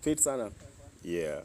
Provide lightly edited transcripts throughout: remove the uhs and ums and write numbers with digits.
Fit sana. Yeah.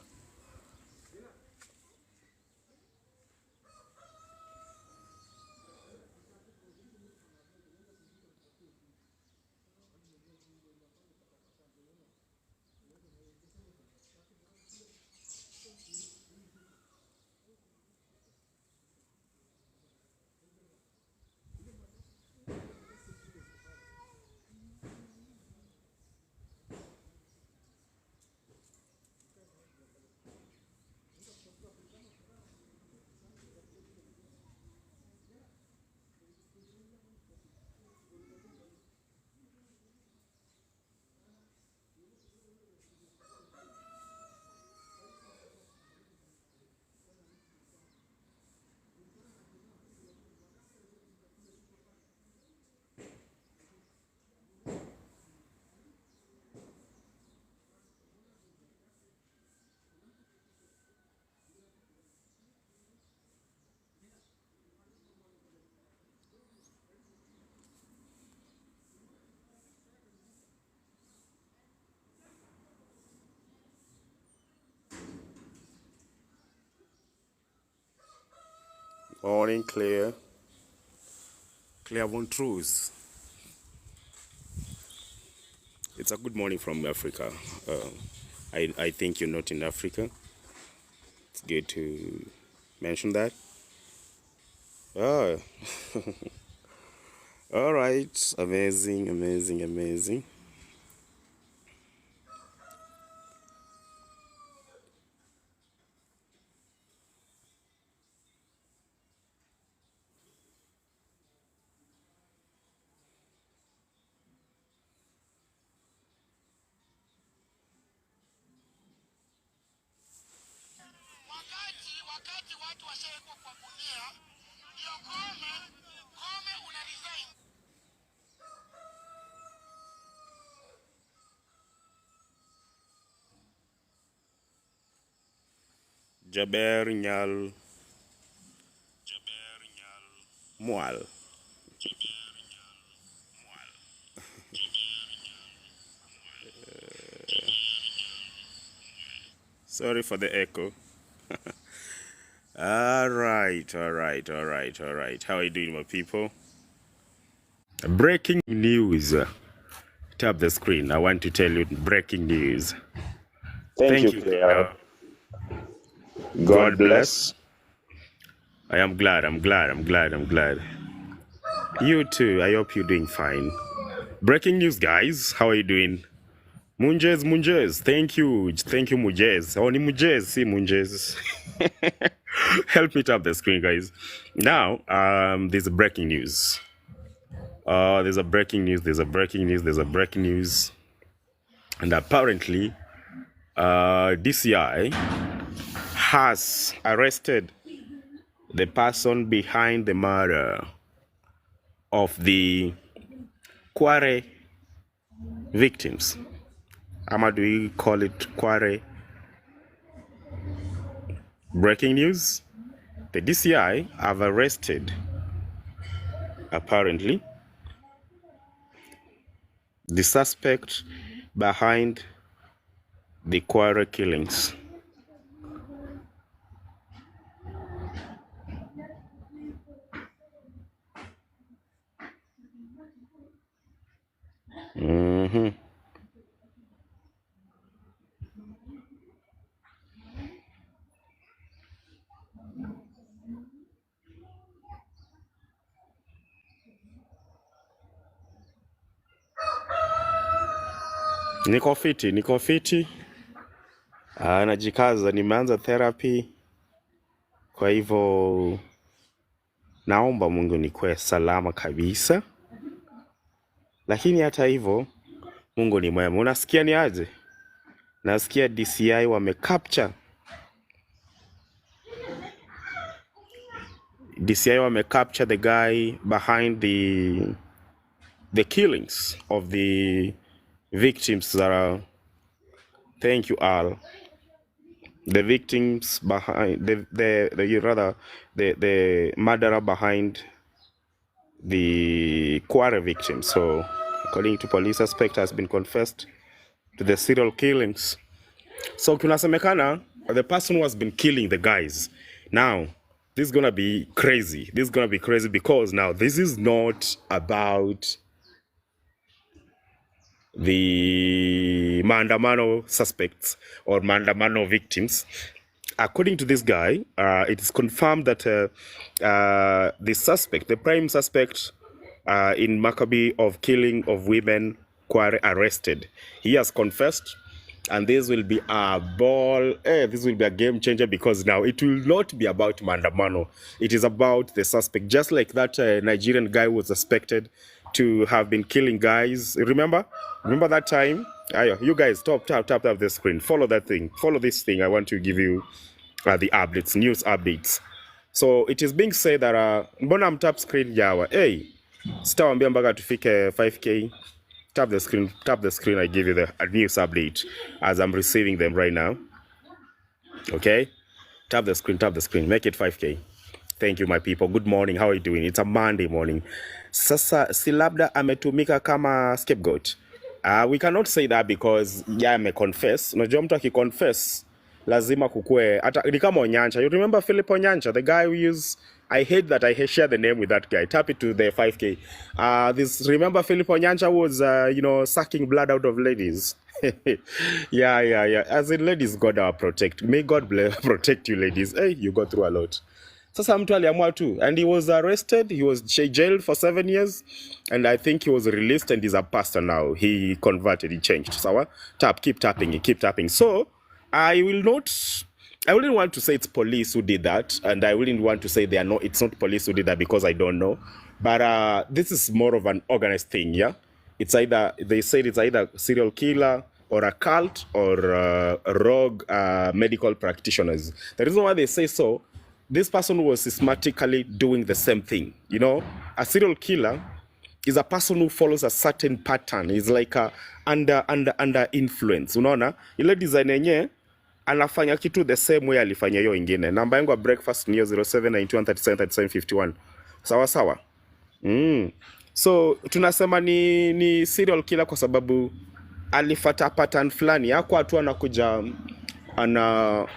Morning, Claire. Claire von Trues. It's a good morning from Africa. I think you're not in Africa. It's good to mention that. Ah, all right. Amazing, amazing, amazing. Wakati watu washaekwa kwa gunia, ndio kome una resign. Jaber Nyal Mwal. Sorry for the echo. All right, all right, all right, all right. How are you doing, my people? Breaking news. Tap the screen. I want to tell you breaking news. Thank you, Claire. God bless. I am glad, I'm glad, I'm glad, I'm glad. You too, I hope you're doing fine. Breaking news, guys. How are you doing? Munjez, thank you, Munjez. Oh, ni Munjez, see Munjez. Help me tap the screen, guys. Now, there's a breaking news. There's a breaking news. And apparently, DCI has arrested the person behind the murder of the Kware victims. How do we call it? Kware. Breaking news. The DCI have arrested, apparently, the suspect behind the Kware killings. Niko fiti. Najikaza, nimeanza therapy. Kwa hivyo naomba Mungu nikuwe salama kabisa. Lakini hata hivyo Mungu ni mwema. Unasikia ni aje? Nasikia DCI wamecapture the guy behind the killings of the victims that are, thank you all, the victims behind the murderer behind the Kware victims. So according to police, suspect has been confessed to the serial killings So kunasemekana, the person who has been killing the guys. Now, this is gonna be crazy. This is gonna be crazy because now this is not about the maandamano suspects or maandamano victims. According to this guy, it is confirmed that the suspect, the prime suspect in Maccabee of killing of women, Kware, arrested. He has confessed, and this will be a ball. This will be a game changer because now it will not be about Mandamano. It is about the suspect, just like that Nigerian guy was suspected to have been killing guys. Remember that time? Ayo, you guys, tap the screen. Follow that thing. Follow this thing. I want to give you the updates, news updates. So it is being said that mbona mtap screen yawa. Hey, sitawambia mpaka tufike 5k. Tap the screen. I give you the news update as I'm receiving them right now. Okay, tap the screen. Make it 5k. Thank you, my people. Good morning. How are you doing? It's a Monday morning. Sasa si labda ametumika kama scapegoat. We cannot say that because ameconfess. Unajua mtu akiconfess lazima kukue hata ni kama Onyancha. You remember Philip Onyancha, the guy who used, I hate that I share the name with that guy. Tap it to the 5k. Remember Philip Onyancha was sucking blood out of ladies. yeah. As in, ladies, God protect. May God protect you, ladies. Hey, you go through a lot. Sasa mtu aliamua tu, and he was arrested. He was jailed for 7 years, and I think he was released, and he's a pastor now. He converted, he changed. Sawa? Keep tapping. So I wouldn't want to say it's police who did that, and I wouldn't want to say it's not police who did that because I don't know. But this is more of an organized thing, yeah? They said it's either serial killer or a cult or rogue medical practitioners. The reason why they say so, this person was systematically doing the same thing. You know, a serial killer is a person who follows a certain pattern. He's like under influence. Unaona, ile design yenye anafanya kitu the same way alifanya hiyo ingine. Namba yangu ya breakfast ni 0791373751. Sawa. So tunasema ni serial killer kwa sababu alifata pattern fulani. Hakuwa tu anakuja anaua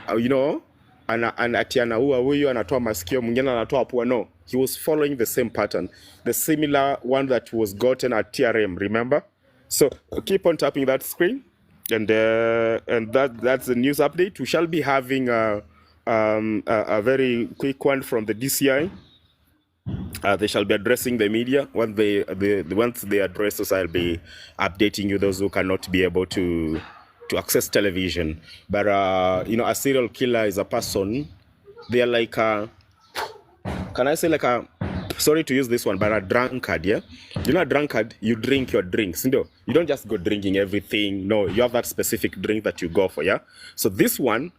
huyu, anatoa masikio, mwingine anatoa pua. No, he was following the same pattern, the similar one that was gotten at TRM, remember? So keep on tapping that screen, and that's the news update. We shall be having a very quick one from the DCI. They shall be addressing the media. Once they address us, I'll be updating you, those who cannot be able to access television. But a serial killer is a person. They are like can I say like sorry to use this one, but a drunkard, yeah? You know, a drunkard, you drink your drinks. You don't just go drinking everything. No, you have that specific drink that you go for, yeah? So this one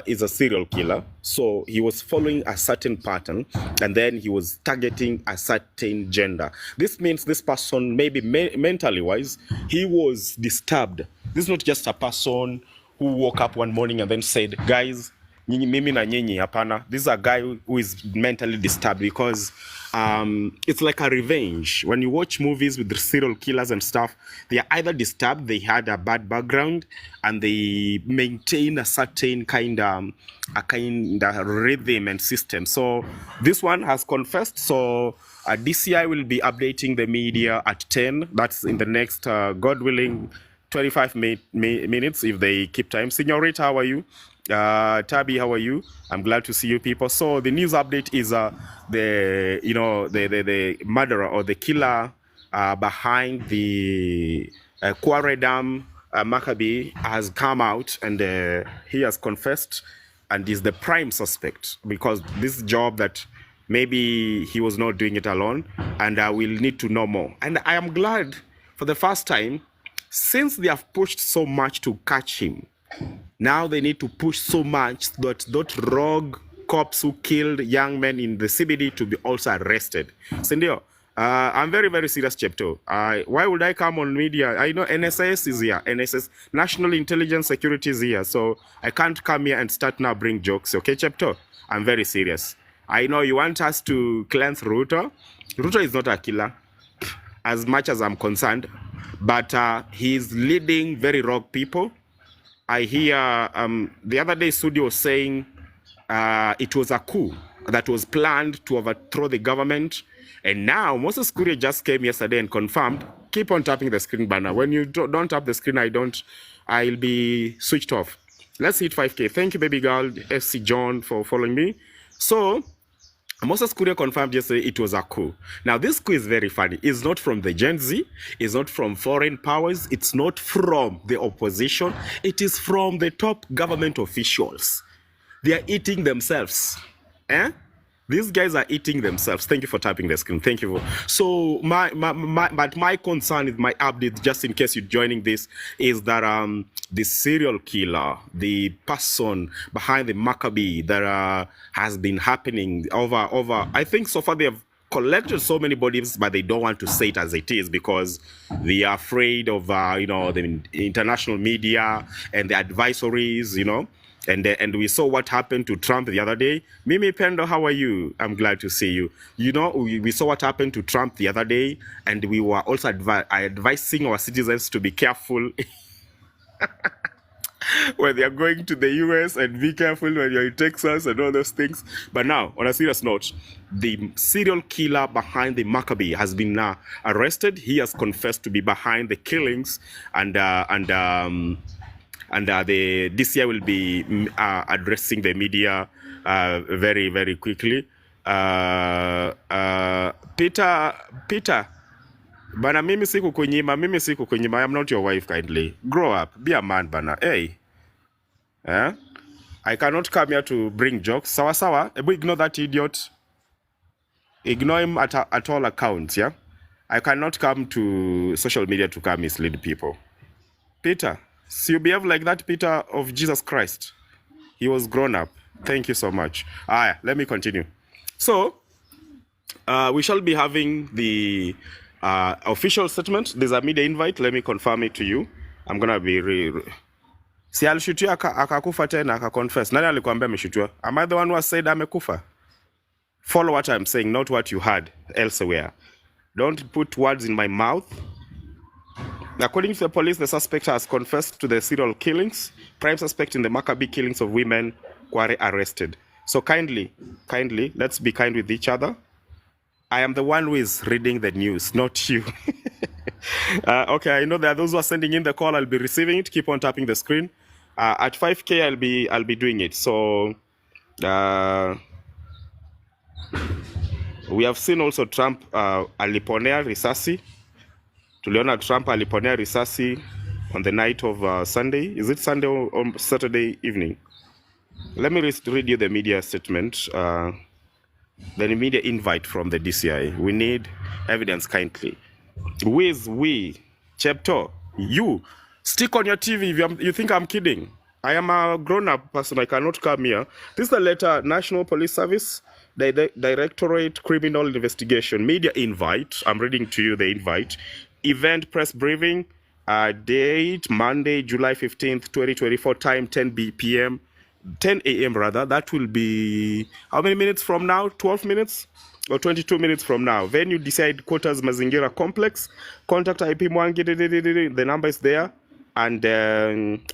is a serial killer. So he was following a certain pattern, and then he was targeting a certain gender. This means this person, maybe mentally wise, he was disturbed. This is not just a person who woke up one morning and then said, guys, mimi na nyinyi hapana. This is a guy who is mentally disturbed because it's like a revenge. When you watch movies with the serial killers and stuff, they are either disturbed, they had a bad background, and they maintain a certain kind of rhythm and system. So this one has confessed. So DCI will be updating the media at 10. That's in the next, God willing, 25 minutes if they keep time. Senorita, how are you? Tabi, how are you? I'm glad to see you people. So the news update is the murderer or the killer behind the Kware Dam Maccabee has come out, and he has confessed and is the prime suspect, because this job that maybe he was not doing it alone, and we'll need to know more. And I am glad for the first time, since they have pushed so much to catch him, now they need to push so much that rogue cops who killed young men in the CBD to be also arrested. Sindio, I'm very, very serious, Chepto. Why would I come on media? I know NSS is here. NSS, National Intelligence Security is here. So I can't come here and start now bring jokes. Okay, Chepto? I'm very serious. I know you want us to cleanse Ruto. Ruto is not a killer, as much as I'm concerned. But he's leading very rogue people. I hear the other day Sudi was saying it was a coup that was planned to overthrow the government. And now Moses Kuria just came yesterday and confirmed. Keep on tapping the screen banner. When you don't tap the screen, I'll be switched off. Let's hit 5K. Thank you, baby girl, SC John, for following me. So Moses Kuria confirmed yesterday it was a coup. Now, this coup is very funny. It's not from the Gen Z. It's not from foreign powers. It's not from the opposition. It is from the top government officials. They are eating themselves. These guys are eating themselves. Thank you for tapping the screen. Thank you. So my concern is my update, just in case you're joining this, is that the serial killer, the person behind the Maccabee that has been happening over. I think so far they have collected so many bodies, but they don't want to say it as it is because they are afraid of the international media and the advisories, And we saw what happened to Trump the other day. Mimi Pendo, how are you? I'm glad to see you. We saw what happened to Trump the other day, and we were also advising our citizens to be careful when they are going to the US, and be careful when you're in Texas and all those things. But now, on a serious note, the serial killer behind the Maccabee has been arrested. He has confessed to be behind the killings, and the DCI will be addressing the media very, very quickly. Peter, bana, mimi siku kunyima. I am not your wife, kindly. Grow up. Be a man, bana. Hey. I cannot come here to bring jokes. Sawa. Ignore that idiot. Ignore him at all accounts, yeah? I cannot come to social media to come mislead people. Peter. So you behave like that Peter of Jesus Christ. He was grown up. Thank you so much. Let me continue. So, we shall be having the official statement. There's a media invite. Let me confirm it to you. I'm going to be... Si alishutiwa akakufa tena akakonfess. Nani alikuambia ameshutiwa? Am I the one who has said amekufa? Follow what I'm saying, not what you heard elsewhere. Don't put words in my mouth. According to the police, the suspect has confessed to the serial killings. Prime suspect in the Maccabee killings of women, Kware, arrested. So kindly, let's be kind with each other. I am the one who is reading the news, not you. Okay, I know there are those who are sending in the call. I'll be receiving it. Keep on tapping the screen. At 5K, I'll be doing it. So we have seen also Trump aliponea risasi. Tuliona Trump aliponea risasi on the night of Sunday. Is it Sunday or Saturday evening? Let me read you the media statement, the media invite from the DCI. We need evidence kindly. We? Chepto, you, stick on your TV if you think I'm kidding. I am a grown-up person. I cannot come here. This is the letter, National Police Service, Directorate Criminal Investigation, media invite. I'm reading to you the invite. Event press briefing, date Monday, July 15th, 2024, time 10 p.m. 10 a.m. rather. That will be how many minutes from now? 12 minutes or 22 minutes from now. Venue decide quarters Mazingira complex. Contact IP Mwangi. The number is there. And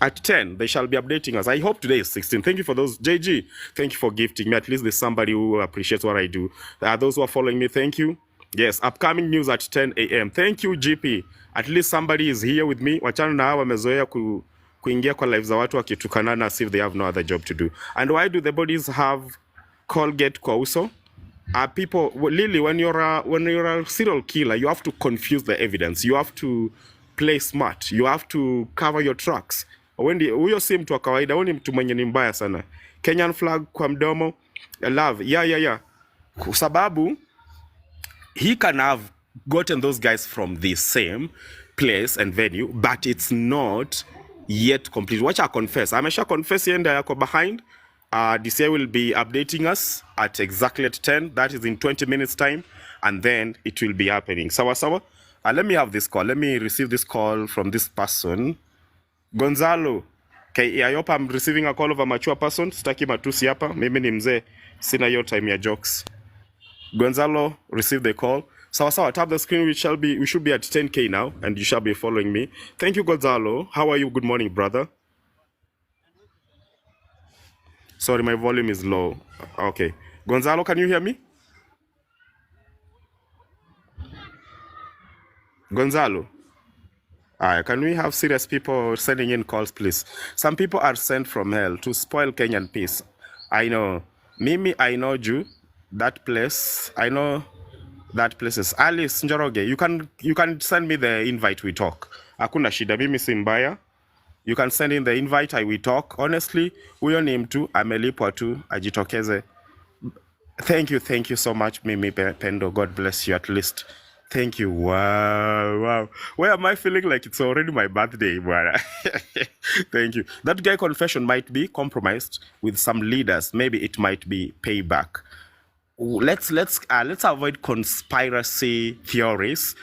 at 10, they shall be updating us. I hope today is 16. Thank you for those. JG, thank you for gifting me. At least there's somebody who appreciates what I do. Those who are following me, thank you. Yes, upcoming news at 10 a.m. Thank you, GP. At least somebody is here with me. Wachana na hawa wamezoea kuingia kwa lives za watu wakitukanana as if they have no other job to do. And why do the bodies have Colgate kwa uso? People, Lily, when you're a serial killer, you have to confuse the evidence. You have to play smart. You have to cover your tracks. Huyo si mtu wa kawaida, huyo ni mtu mwenye ni mbaya sana. Kenyan flag kwa mdomo. Love. Yeah. Sababu he can have gotten those guys from the same place and venue, but it's not yet complete. Watch I confess. Amesha confess yenda yako behind. DCI will be updating us at exactly at 10. That is in 20 minutes time. And then it will be happening. Sawa. Let me have this call. Let me receive this call from this person. Gonzalo. Okay, I hope I'm receiving a call of a mature person. Sitaki matusi hapa. Mimi ni mzee. Sina hiyo time ya jokes. Gonzalo, receive the call. Sawa, tap the screen. We should be at 10K now, and you shall be following me. Thank you, Gonzalo. How are you? Good morning, brother. Sorry, my volume is low. Okay. Gonzalo, can you hear me? Gonzalo. Can we have serious people sending in calls, please? Some people are sent from hell to spoil Kenyan peace. I know. Mimi, I know you. That place. I know that place is Alice Njoroge. You can send me the invite, we talk. Hakuna shida, mimi si mbaya. You can send in the invite, I will talk. Honestly, huyo ni mtu amelipwa tu ajitokeze. Thank you so much, Mimi Pendo. God bless you at least. Thank you. Wow. Why am I feeling like it's already my birthday, brother? Thank you. That guy confession might be compromised with some leaders. Maybe it might be payback. Let's avoid conspiracy theories.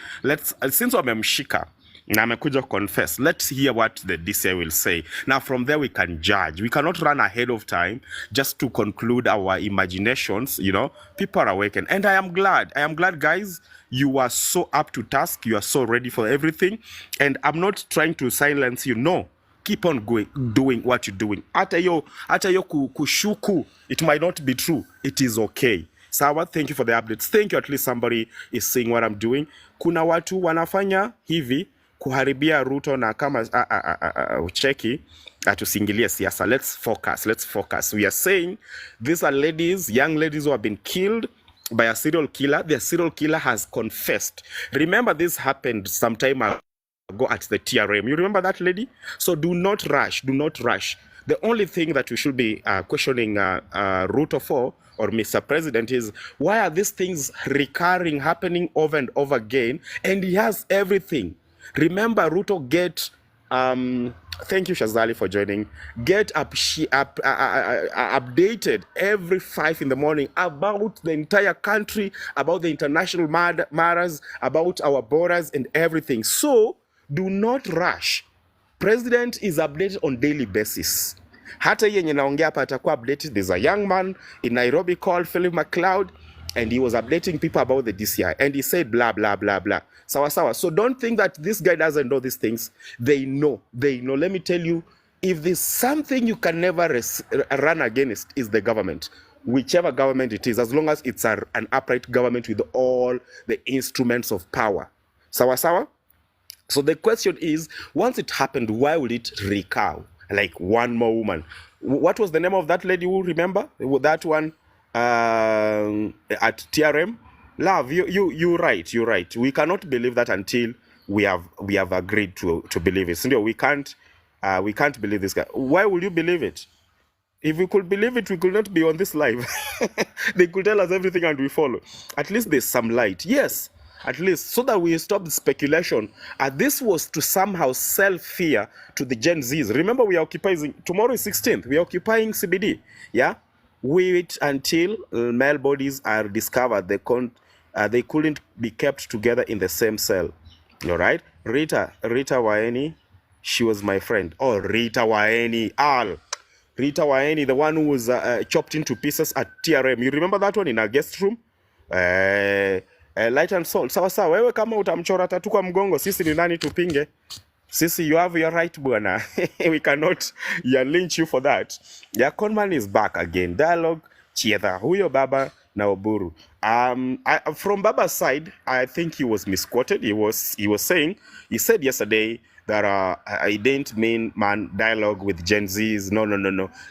Since wamemshika na amekuja confess, let's hear what the DCI will say. Now from there we can judge. We cannot run ahead of time just to conclude our imaginations. People are awakened, and I am glad, guys, you are so up to task. You are so ready for everything, and I'm not trying to silence you. No, keep on doing what you're doing. Hata yo kushuku, it might not be true. It is okay. Sawa, thank you for the updates. Thank you, at least somebody is seeing what I'm doing. Kuna watu wanafanya hivi kuharibia Ruto na kama ucheki tusingilie siasa. Let's focus. We are saying these are young ladies who have been killed by a serial killer. The serial killer has confessed. Remember, this happened some time ago at the TRM. You remember that lady? So do not rush. The only thing that we should be questioning Ruto for, or Mr. President, is why are these things recurring, happening over and over again? And he has everything. Remember, Ruto thank you, Shazali, for joining. Get updated every 5 in the morning about the entire country, about the international matters, about our borders and everything. So do not rush. President is updated on daily basis. Hata yenye naongea hapa atakuwa updated. There's a young man in Nairobi called Philip McLeod, and he was updating people about the DCI, and he said blah blah blah blah. Sawa. So don't think that this guy doesn't know these things. They know. Let me tell you, if there's something you can never run against, is the government, whichever government it is, as long as it's an upright government with all the instruments of power. Sawa. So the question is, once it happened, why would it recur? Like one more woman. What was the name of that lady? Who remember that one at TRM? Love, you're right. We cannot believe that until we have agreed to believe it. So we can't believe this guy. Why would you believe it? If we could believe it, we could not be on this live. They could tell us everything and we follow. At least there's some light. Yes, at least, so that we stop the speculation. This was to somehow sell fear to the Gen Zs. Remember, we are occupying, tomorrow is 16th, we are occupying CBD. Yeah? Wait until male bodies are discovered. They couldn't be kept together in the same cell. All right? Rita Waeni, she was my friend. Oh, Rita Waeni, Rita Waeni, the one who was chopped into pieces at TRM. You remember that one in our guest room? Light and salt. Sawa. Wewe kama utamchora tatu kwa mgongo, sisi ni nani tupinge? Sisi, you have your right, bwana. We cannot lynch you for that. Yeah, Conman is back again. Dialogue, Chietha, huyo Baba na Oburu. From Baba's side, I think he was misquoted. He said yesterday that I didn't mean dialogue with Gen Zs. No.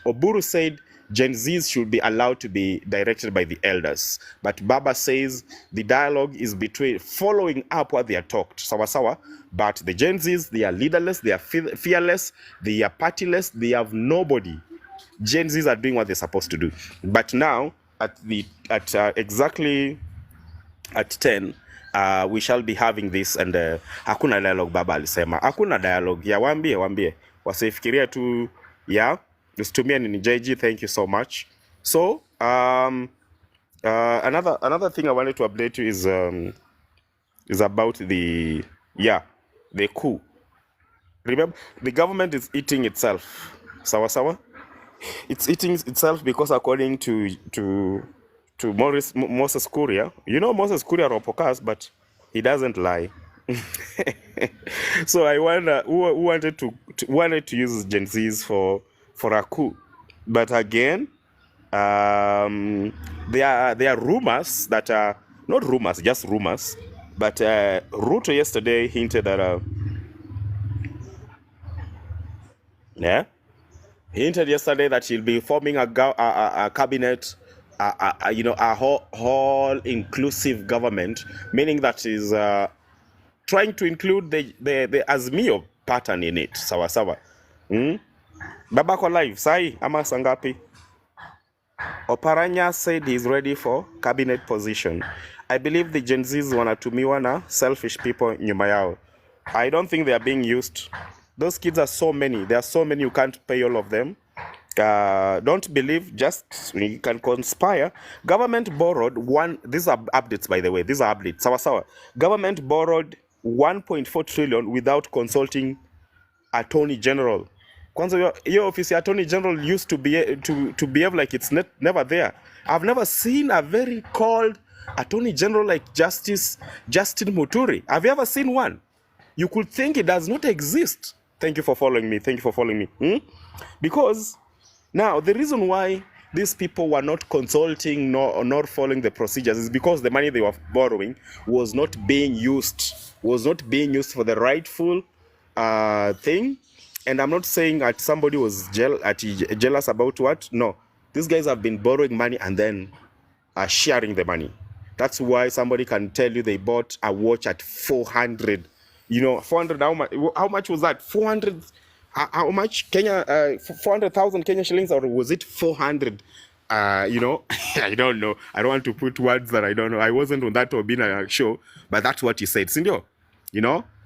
Oburu said Gen Zs should be allowed to be directed by the elders. But Baba says the dialogue is between following up what they are talked. Sawa. But the Gen Zs, they are leaderless, they are fearless, they are partyless, they have nobody. Gen Zs are doing what they're supposed to do. But now, exactly at 10, we shall be having this, and hakuna dialogue. Baba alisema hakuna dialogue. Ya waambie wasifikiria tu. Yeah, usitumie nini JG. Thank you so much. So another thing I wanted to update you is about the coup. Remember, the government is eating itself. Sawa. It's eating itself because according to Moses Kuria, you know Moses Kuria Ropokas, but he doesn't lie. So I wonder who wanted to use Gen Zs for a coup. But again, There are rumors that are not rumors, just rumors. But Ruto yesterday hinted that yeah, he hinted yesterday that he'll be forming a cabinet, a whole inclusive government, meaning that he's trying to include the Azimio pattern in it. Sawa sawa. Babako live sai ama sangapi? Oparanya said he's ready for cabinet position. I believe the Gen Zs wanatumiwa na selfish people nyuma yao. I don't think they are being used. Those kids are so many. There are so many, you can't pay all of them. Don't believe, just you can conspire. Government borrowed these are updates, by the way. These are updates. Sawa sawa. Government borrowed 1.4 trillion without consulting Attorney General. Kwanza your office Attorney General used to behave like it's never there. I've never seen a very cold Attorney General like Justice Justin Muturi. Have you ever seen one? You could think it does not exist. Thank you for following me. Thank you for following me. Because now the reason why these people were not consulting or not following the procedures is because the money they were borrowing was not being used for the rightful thing. And I'm not saying that somebody was jealous about what. No, these guys have been borrowing money and then sharing the money. That's why somebody can tell you they bought a watch at 400. 400. How much was that? 400. How much? 400,000 Kenya shillings, or was it 400? I don't know. I don't want to put words that I don't know. I wasn't on that Obina show, but that's what he said. Sindio,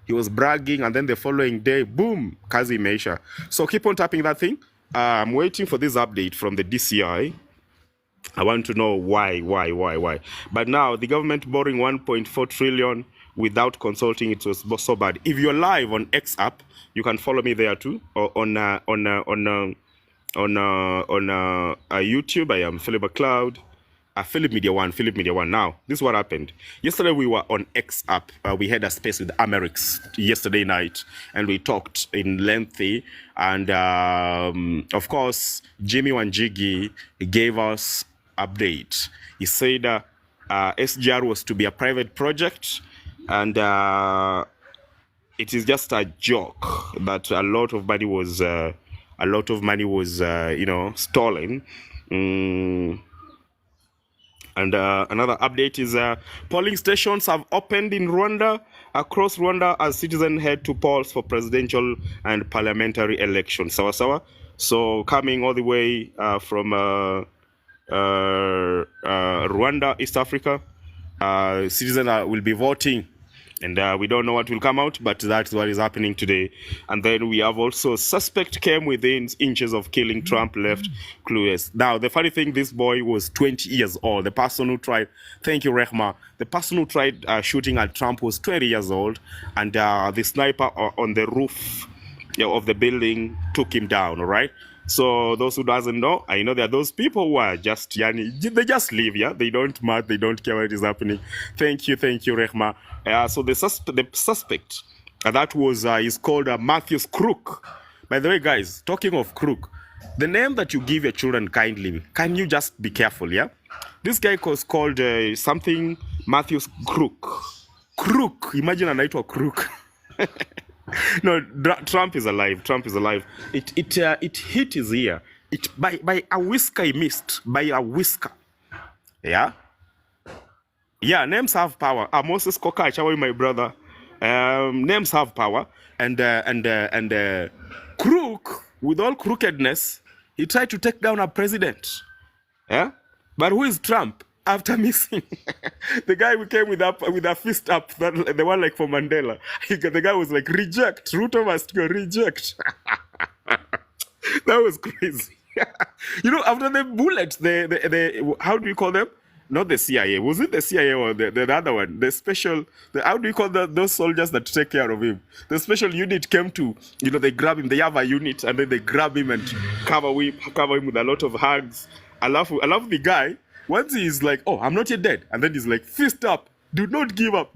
he was bragging, and then the following day, boom, kazi imeisha. So keep on tapping that thing. I'm waiting for this update from the DCI. I want to know why. But now the government borrowing 1.4 trillion without consulting, it was so bad. If you're live on X app, you can follow me there too, or on YouTube. I am Philip McLeod. Philip Media One. Now, this is what happened. Yesterday we were on X app. We had a space with Amerix yesterday night, and we talked in lengthy. And of course, Jimmy Wanjigi gave us update. He said SGR was to be a private project, and it is just a joke that a lot of money was stolen. And another update is polling stations have opened in Rwanda, across Rwanda, as citizens head to polls for presidential and parliamentary elections. So coming all the way from Rwanda, East Africa, citizens will be voting. And we don't know what will come out, but that's what is happening today. And then we have also suspect came within inches of killing Trump, left clueless. Now, the funny thing, this boy was 20 years old. The person who tried, thank you, Rehma. The person who tried shooting at Trump was 20 years old. And the sniper on the roof of the building took him down, all right? So those who doesn't know, I know there are those people who are just, they just live, yeah? They don't matter, they don't care what is happening. Thank you, Rehma. So the suspect, that was, is called Matthews Crook. By the way, guys, talking of Crook, the name that you give your children kindly, can you just be careful, yeah? This guy was called something Matthews Crook. Crook, imagine anaitwa Crook. No, Trump is alive. It hit his ear. It by a whisker he missed. By a whisker. Yeah? Yeah, names have power. Moses Kokach, how are you, my brother? Names have power. And Crook, with all crookedness, he tried to take down a president. Yeah? But who is Trump? After missing, the guy who came with a fist up, the one like for Mandela, the guy was like, reject, Ruto must go, reject. That was crazy. After the bullets, the how do you call them? Not the CIA. Was it the CIA or the other one? The special, how do you call those soldiers that take care of him? The special unit came to, they grab him, they have a unit, and then they grab him and cover him with a lot of hugs. I love the guy. Once he's like, oh, I'm not yet dead. And then he's like, fist up. Do not give up.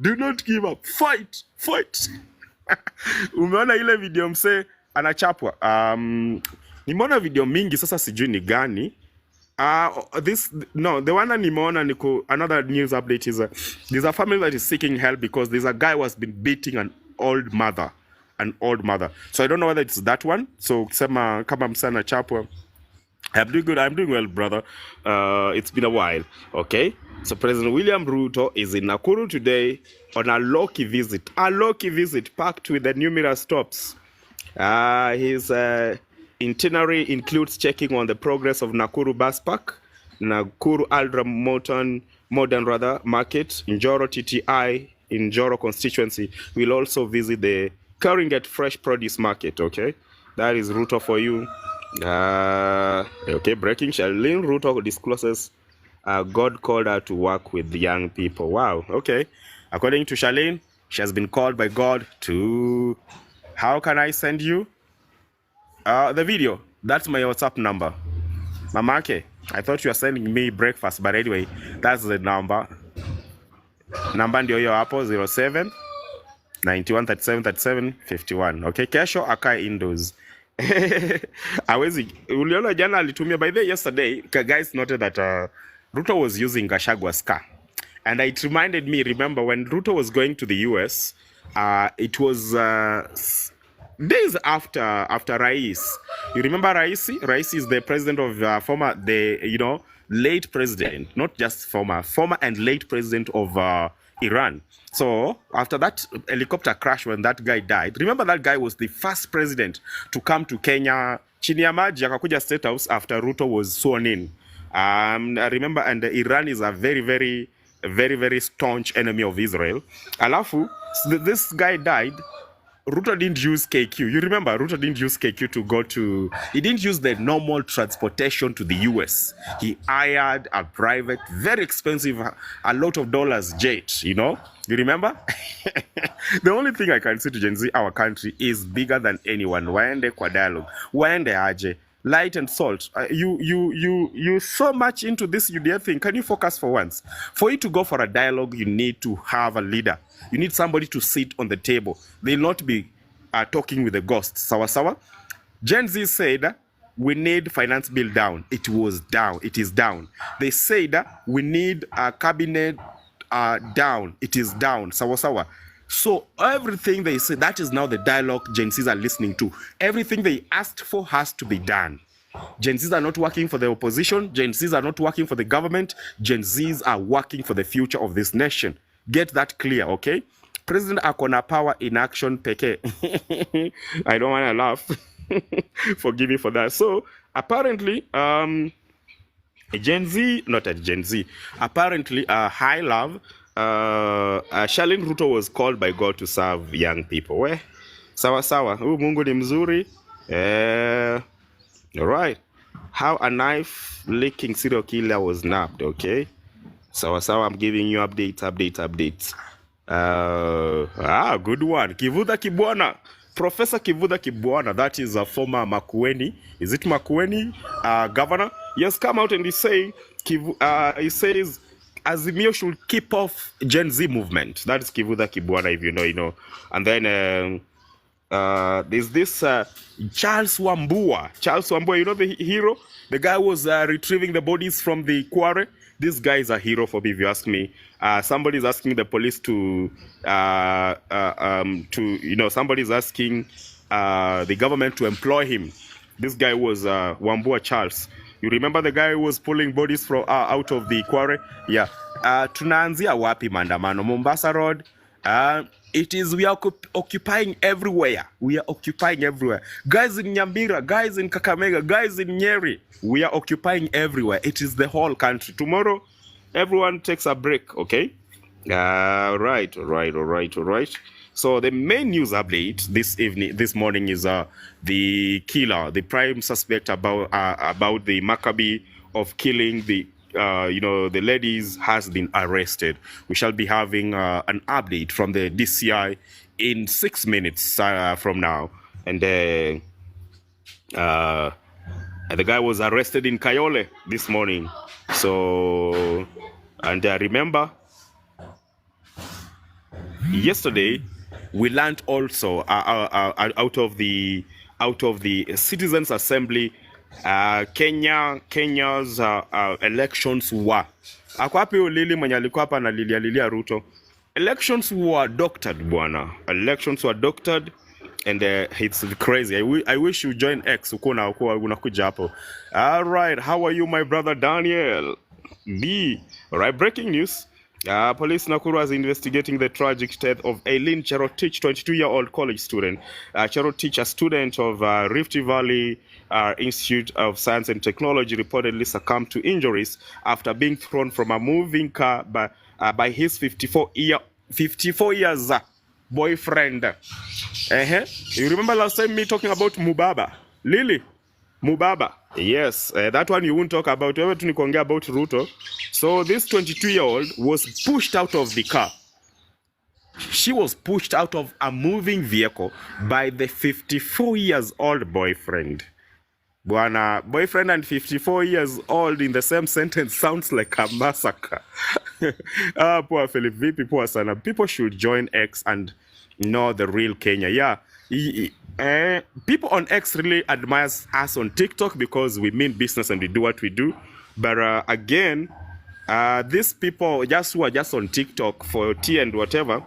Fight. Umeona ile video mse anachapwa. Nimeona video mingi, sasa sijui ni gani. This no, the one nimeona niko another news update is there's a family that is seeking help because there's a guy who has been beating an old mother. So I don't know whether it's that one. So sema kama msana chapwa. I'm doing good. I'm doing well, brother. It's been a while. Okay. So President William Ruto is in Nakuru today on a low-key visit. A low-key visit packed with the numerous stops. His itinerary includes checking on the progress of Nakuru Bus Park, Nakuru Aldra Modern Market, Njoro TTI in Njoro constituency. We'll also visit the Keringet Fresh Produce Market. Okay, that is Ruto for you. Okay, breaking. Charlene Ruto discloses God called her to work with young people. Wow. Okay. According to Charlene, she has been called by God to. How can I send you the video? That's my WhatsApp number. Mamake, I thought you were sending me breakfast, but anyway, that's the number. Number ndio hiyo hapo 07 91 37 37 51. Okay, kesho akae indoors. Awezi uliona jana alitumia by the way, yesterday guys noted that Ruto was using Gachagwa's car, and it reminded me, remember when Ruto was going to the US, it was days after Rais. You remember Raisi? Raisi is the president of former, late president, not just former and late president of Iran. So after that helicopter crash, when that guy died, remember that guy was the first president to come to Kenya chini ya maji, akakuja State House after Ruto was sworn in. I remember, and Iran is a very, very, very, very staunch enemy of Israel. Alafu, this guy died. Ruto didn't use KQ. You remember, Ruto didn't use KQ to go to... He didn't use the normal transportation to the US. He hired a private, very expensive, a lot of dollars jet, you know? You remember? The only thing I can say to Gen Z, our country is bigger than anyone. Waende kwa dialogue. Waende aje. Light and salt. You so much into this UDF thing. Can you focus for once? For you to go for a dialogue, you need to have a leader. You need somebody to sit on the table. They'll not be talking with the ghosts. Sawa sawa. Gen Z said we need finance bill down. It was down. It is down. They said we need a cabinet down. It is down. Sawa sawa. So everything they say, that is now the dialogue Gen Zs are listening to. Everything they asked for has to be done. Gen Zs are not working for the opposition. Gen Zs are not working for the government. Gen Zs are working for the future of this nation. Get that clear, okay? President Akona power in action peke. I don't want to laugh. Forgive me for that. So apparently, Gen Z, not a Gen Z, apparently High Love, Charlene Ruto was called by God to serve young people. We sawa sawa. Mungu ni mzuri. All right. How a knife licking serial killer was nabbed. Okay. Sawa sawa. I'm giving you updates. Good one. Kivuda Kibwana. Professor Kivuda Kibwana. That is a former Makueni. Is it Makueni governor? Yes, come out and he says Azimio should keep off Gen Z movement. That is Kivuda Kibwana, if you know, you know. And then there's this Charles Wambua. Charles Wambua, you know the hero? The guy was retrieving the bodies from the Kware. This guy is a hero for me, if you ask me. Somebody's asking the police somebody's asking the government to employ him. This guy was Wambua Charles. You remember the guy who was pulling bodies from out of the quarry? Yeah. Tunaanzia wapi maandamano? Mombasa Road. We are occupying everywhere. We are occupying everywhere. Guys in Nyambira, guys in Kakamega, guys in Nyeri. We are occupying everywhere. It is the whole country. Tomorrow, everyone takes a break, okay? All right. So the main news update this morning is the killer, the prime suspect about the Maccabee of killing the ladies has been arrested. We shall be having an update from the DCI in 6 minutes from now, and the guy was arrested in Kayole this morning. So, and remember, yesterday we learned also out of the Citizens Assembly Kenya's elections were. Ako wapi huyo Lili mwenye alikuwa hapa na lilia Ruto? Elections were doctored, bwana. Elections were doctored. And it's crazy. I wish you join X. Unakuja hapo. All right. How are you, my brother Daniel? B. All right. Breaking news. Police Nakuru is investigating the tragic death of Eileen Cherotich, 22-year-old college student. Cherotich, a student of Rift Valley Institute of Science and Technology, reportedly succumbed to injuries after being thrown from a moving car by his 54 years boyfriend. You remember last time me talking about Mubaba? Lily? Mubaba. Yes, that one you won't talk about. Wewe tu nikuongea about Ruto. So this 22-year-old was pushed out of the car. She was pushed out of a moving vehicle by the 54 years old boyfriend. Bwana, boyfriend and 54 years old in the same sentence sounds like a massacre. Poor Philip, vipi poor sana. People should join X and know the real Kenya. Yeah. People on X really admire us on TikTok because we mean business and we do what we do. But again, these people just who are just on TikTok for tea and whatever,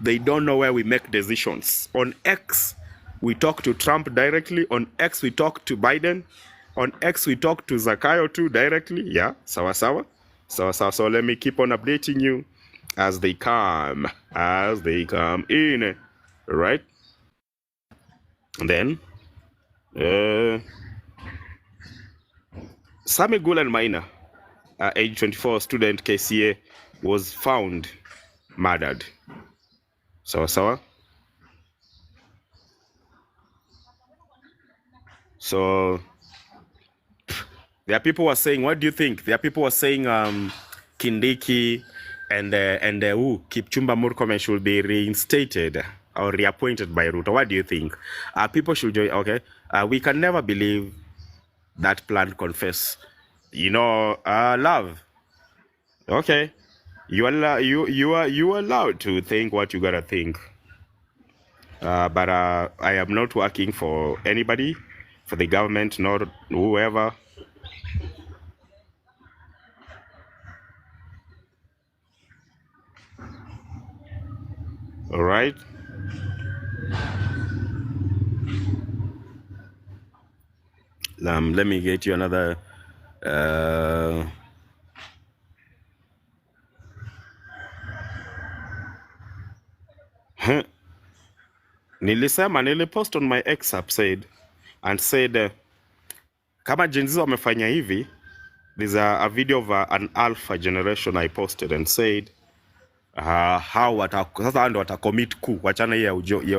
they don't know where we make decisions. On X, we talk to Trump directly. On X, we talk to Biden. On X, we talk to Zakayo too directly. Yeah, sawa. So let me keep on updating you as they come in, right? And then, Sami Gulen Maina, age 24, student KCA, was found murdered. Sawa. So there are people who are saying, what do you think? There are people who are saying Kindiki and Kipchumba Murkomen should be reinstated or reappointed by Ruto. What do you think? People should join. Okay, we can never believe that plan confess. Love. Okay, you are allowed to think what you gotta think. But I am not working for anybody, for the government, nor whoever. All right. Let me get you another. Nilipost on my X app said kama Gen Z wamefanya hivi. There's a video of an alpha generation I posted and said how sasa ndo watacommit coup, wachana ya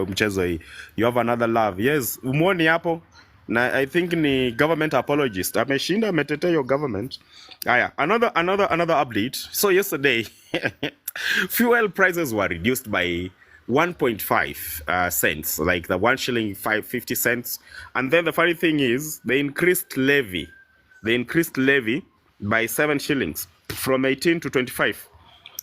mchezo hii. You have another love. Yes, umuoni hapo na I think ni government apologist ameshinda, ametetea your government. Another update. So yesterday fuel prices were reduced by 1.5 cents, like the 1 shilling 50 cents. And then the funny thing is they increased levy by 7 shillings from 18 to 25.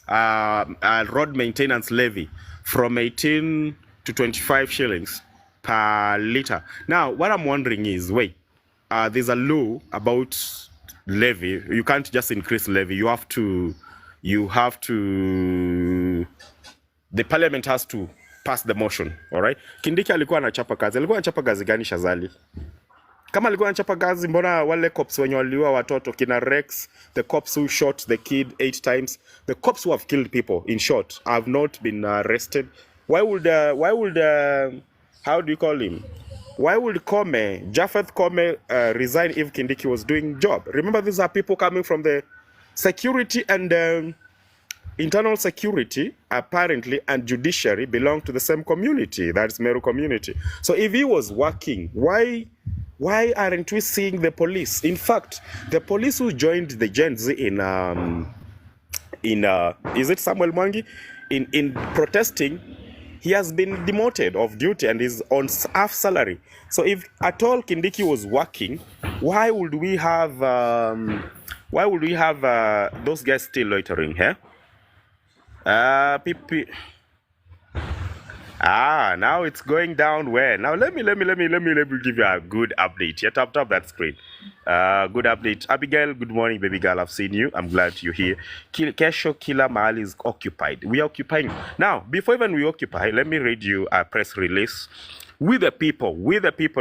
Road maintenance levy from 18 to 25 shillings per liter. Now, what I'm wondering is, wait, there's a law about levy. You can't just increase levy. You have to, the parliament has to pass the motion, all right? Kindiki alikuwa anachapa kazi. Alikuwa anachapa kazi gani Shazali? Kama alikuwa anachapa kazi, mbona wale cops wenye waliua watoto kina Rex, the cops who shot the kid 8 times, the cops who have killed people, in short, have not been arrested. Why would how do you call him? Why would Japheth Kome resign if Kindiki was doing job? Remember, these are people coming from the security and internal security, apparently, and judiciary belong to the same community. That's Meru community. So if he was working, why aren't we seeing the police? In fact, the police who joined the Gen Z is it Samuel Mwangi? In protesting, he has been demoted of duty and is on half salary. So if at all Kindiki was working, why would we have those guys still loitering here? Now it's going down where? Now let me give you a good update. Yeah, tap that screen. Good update. Abigail, good morning, baby girl. I've seen you. I'm glad you're here. Kesho Kila Mahali is occupied. We are occupying. Now, before even we occupy, let me read you a press release. With the people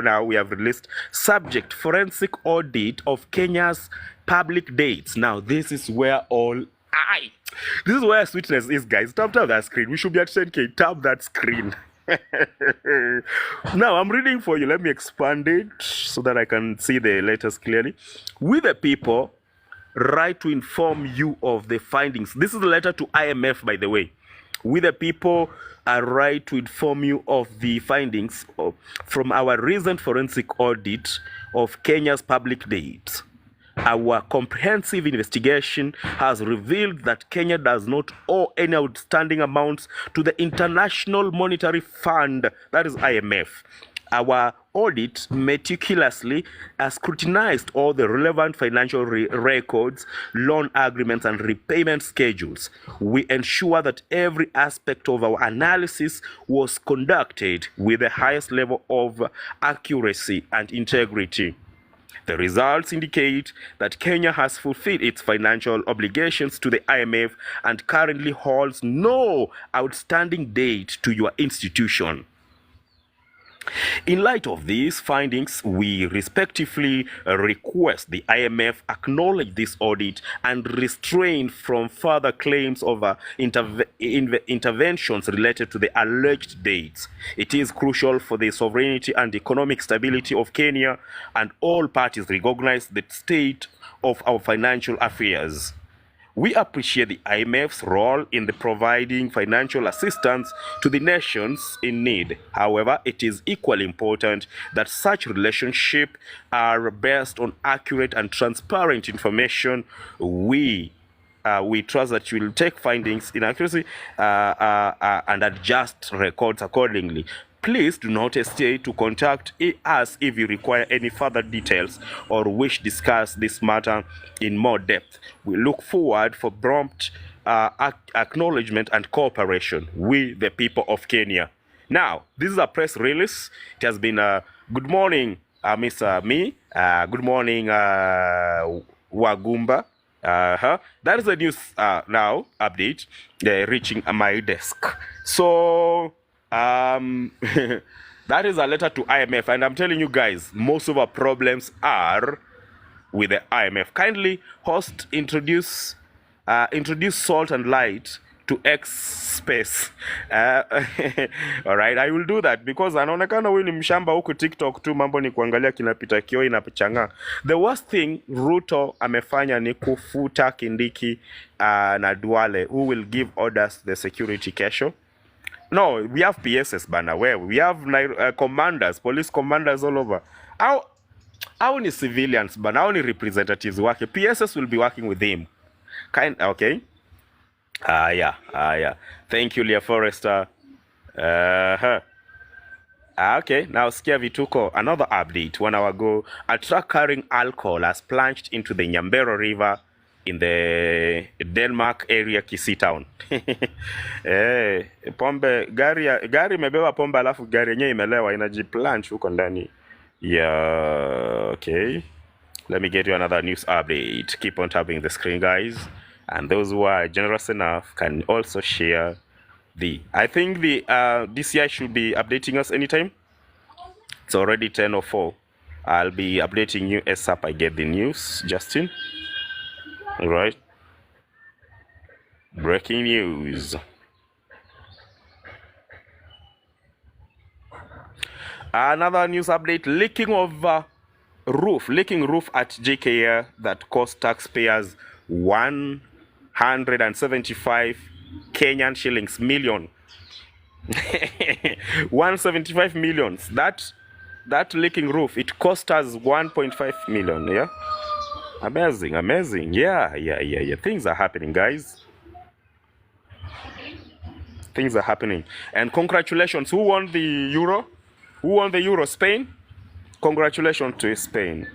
now, we have released subject forensic audit of Kenya's public dates. Now, this is where this is where sweetness is, guys. Tap that screen. We should be at 10K. Tap that screen. Now, I'm reading for you. Let me expand it so that I can see the letters clearly. We the people right to inform you of the findings. This is the letter to IMF, by the way. We the people are right to inform you of the findings from our recent forensic audit of Kenya's public dates. Our comprehensive investigation has revealed that Kenya does not owe any outstanding amounts to the International Monetary Fund, that is IMF. Our audit meticulously scrutinized all the relevant financial records, loan agreements, and repayment schedules. We ensure that every aspect of our analysis was conducted with the highest level of accuracy and integrity. The results indicate that Kenya has fulfilled its financial obligations to the IMF and currently holds no outstanding debt to your institution. In light of these findings, we respectively request the IMF acknowledge this audit and restrain from further claims of interventions related to the alleged dates. It is crucial for the sovereignty and economic stability of Kenya, and all parties recognize the state of our financial affairs. We appreciate the IMF's role in providing financial assistance to the nations in need. However, it is equally important that such relationships are based on accurate and transparent information. We trust that you will take findings in accuracy and adjust records accordingly. Please do not hesitate to contact us if you require any further details or wish to discuss this matter in more depth. We look forward for prompt acknowledgement and cooperation with the people of Kenya. Now, this is a press release. It has been good morning, Mr. Me. Good morning, Wagumba. That is the news now update reaching my desk. So that is a letter to IMF, and I'm telling you guys, most of our problems are with the IMF. Kindly host introduce salt and light to X space. All right, I will do that because anaonekana huyu ni mshamba huku TikTok tu, mambo ni kuangalia kinapita kioi na pichanga. The worst thing Ruto amefanya ni kufuta Kindiki na Duale, who will give orders to the security kesho. No, we have PSS bana, where we have commanders, police commanders all over. How ni civilians bana, how ni representatives wake. PSS will be working with him. Okay. Yeah. Thank you, Leah Forrester. Okay, now sikia vituko. Another update 1 hour ago. A truck carrying alcohol has plunged into the Nyambero River in the Denmark area, Kisii town. Pombe gari imebeba pombe alafu gari yenyewe imelewa inajiplanch huko ndani. Yeah, okay. Let me get you another news update. Keep on tapping the screen, guys. And those who are generous enough can also share I think the DCI should be updating us anytime. It's already 10:04. I'll be updating you ASAP I get the news, Justin. All right. Breaking news. Another news update: leaking roof at JKA that cost taxpayers 175 Kenyan shillings million. 175 millions. That leaking roof, it cost us 1.5 million. Yeah. Amazing. Yeah. Things are happening, guys. Things are happening. And congratulations. Who won the Euro? Spain? Congratulations to Spain.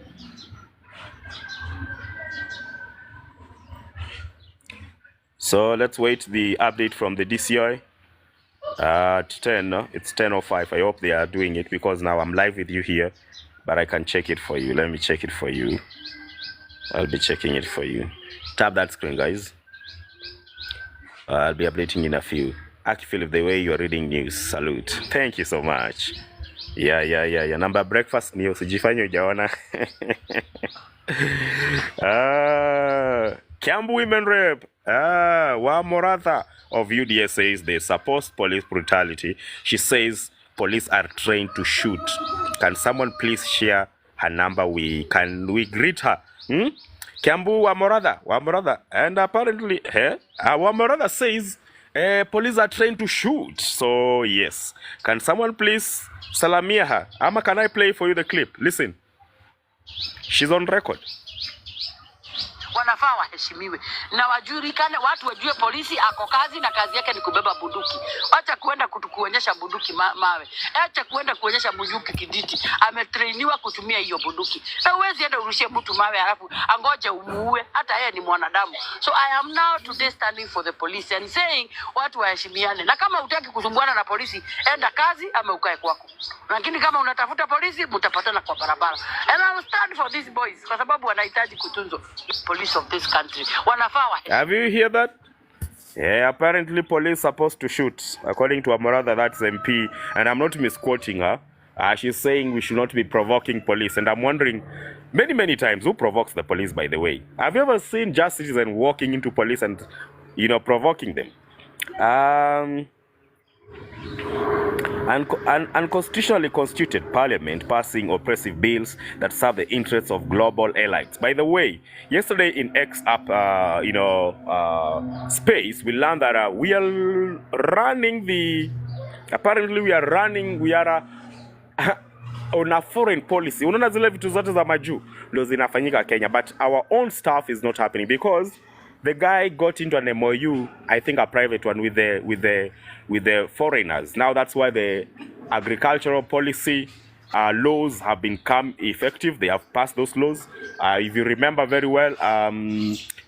So let's wait the update from the DCI. At 10, it's 10:05. I hope they are doing it because now I'm live with you here. but I can check it for you. Let me check it for you. I'll be checking it for you. Tap that screen, guys. I'll be updating in a few. Philip, the way you're reading news, salute. Thank you so much. Yeah. Number breakfast news. Usijifanye hujaona. Kiambu women rep. Wa Moratha of UDS says they support police brutality. She says police are trained to shoot. Can someone please share her number? Can we greet her? Kiambu wa Moratha. And apparently, wa Moratha says police are trained to shoot. So yes, can someone please salamia her? Ama can I play for you the clip? Listen, she's on record. Wanafaa waheshimiwe na wajulikane, watu wajue polisi ako kazi na kazi yake ni kubeba bunduki. Acha kuenda kuonyesha bunduki mawe. Acha kuenda kuonyesha bunduki kiditi. Ametrainiwa kutumia hiyo bunduki. Na uwezi enda urushie mtu mawe halafu angoje umuue, hata yeye ni mwanadamu. So I am now today standing for the police and saying watu waheshimiane. Na kama hutaki kusumbuana na polisi, enda kazi ama ukae kwako. Lakini kama unatafuta polisi, mtapatana kwa barabara. And I will stand for these boys kwa sababu wanahitaji kutunzwa. Police of this country. Have you heard that? Yeah, apparently police supposed to shoot. According to Amoratha, that's MP, and I'm not misquoting her. She's saying we should not be provoking police, and I'm wondering many times who provokes the police, by the way. Have you ever seen just citizens walking into police and, provoking them? Unconstitutionally constituted parliament passing oppressive bills that serve the interests of global elites. By the way, yesterday in X Up, space, we learned that we are running on a foreign policy. Unaona zile vitu zote za majuu ndio zinafanyika Kenya, but our own stuff is not happening because the guy got into an MOU, I think a private one, with the foreigners. Now that's why the agricultural policy laws have become effective. They have passed those laws. If you remember very well,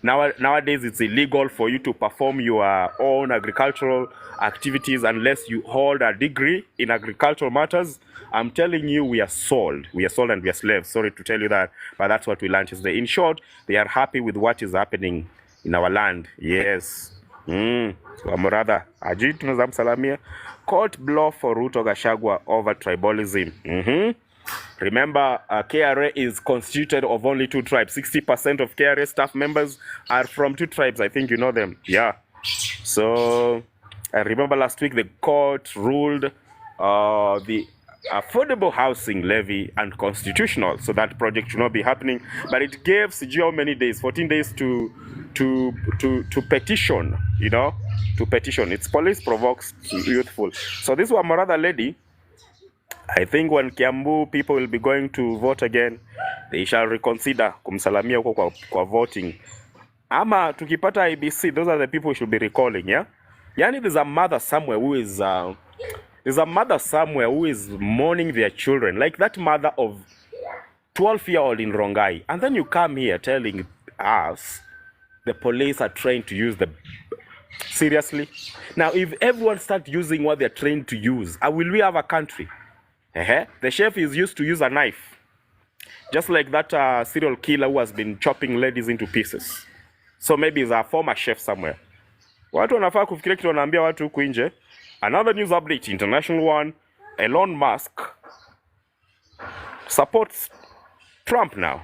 nowadays it's illegal for you to perform your own agricultural activities unless you hold a degree in agricultural matters. I'm telling you, we are sold. We are sold and we are slaves. Sorry to tell you that, but that's what we learned yesterday. In short, they are happy with what is happening in our land. Yes. So Amoratha, Ajit tunazamsalamia. Court blow for Ruto Gachagua over tribalism. Remember, KRA is constituted of only 2 tribes. 60% of KRA staff members are from 2 tribes. I think you know them. Yeah. So I remember last week the court ruled the affordable housing levy unconstitutional, so that project should not be happening. But it gave CG how many days? 14 days to petition. To petition. It's police provokes youthful. So this was Amoratha lady. I think when Kiambu people will be going to vote again, they shall reconsider kumsalamia huko kwa voting. Ama tukipata IBC, those are the people we should be recalling, yeah? Yani there's a mother somewhere who is mourning their children, like that mother of 12-year-old in Rongai. And then you come here telling us the police are trained to use the... Seriously? Now, if everyone starts using what they're trained to use, will we have a country? The chef is used to use a knife. Just like that serial killer who has been chopping ladies into pieces. So maybe he's a former chef somewhere. Watu wanafaa kufikiria kitu wanaambia watu huku nje. Another news update, international one. Elon Musk supports Trump now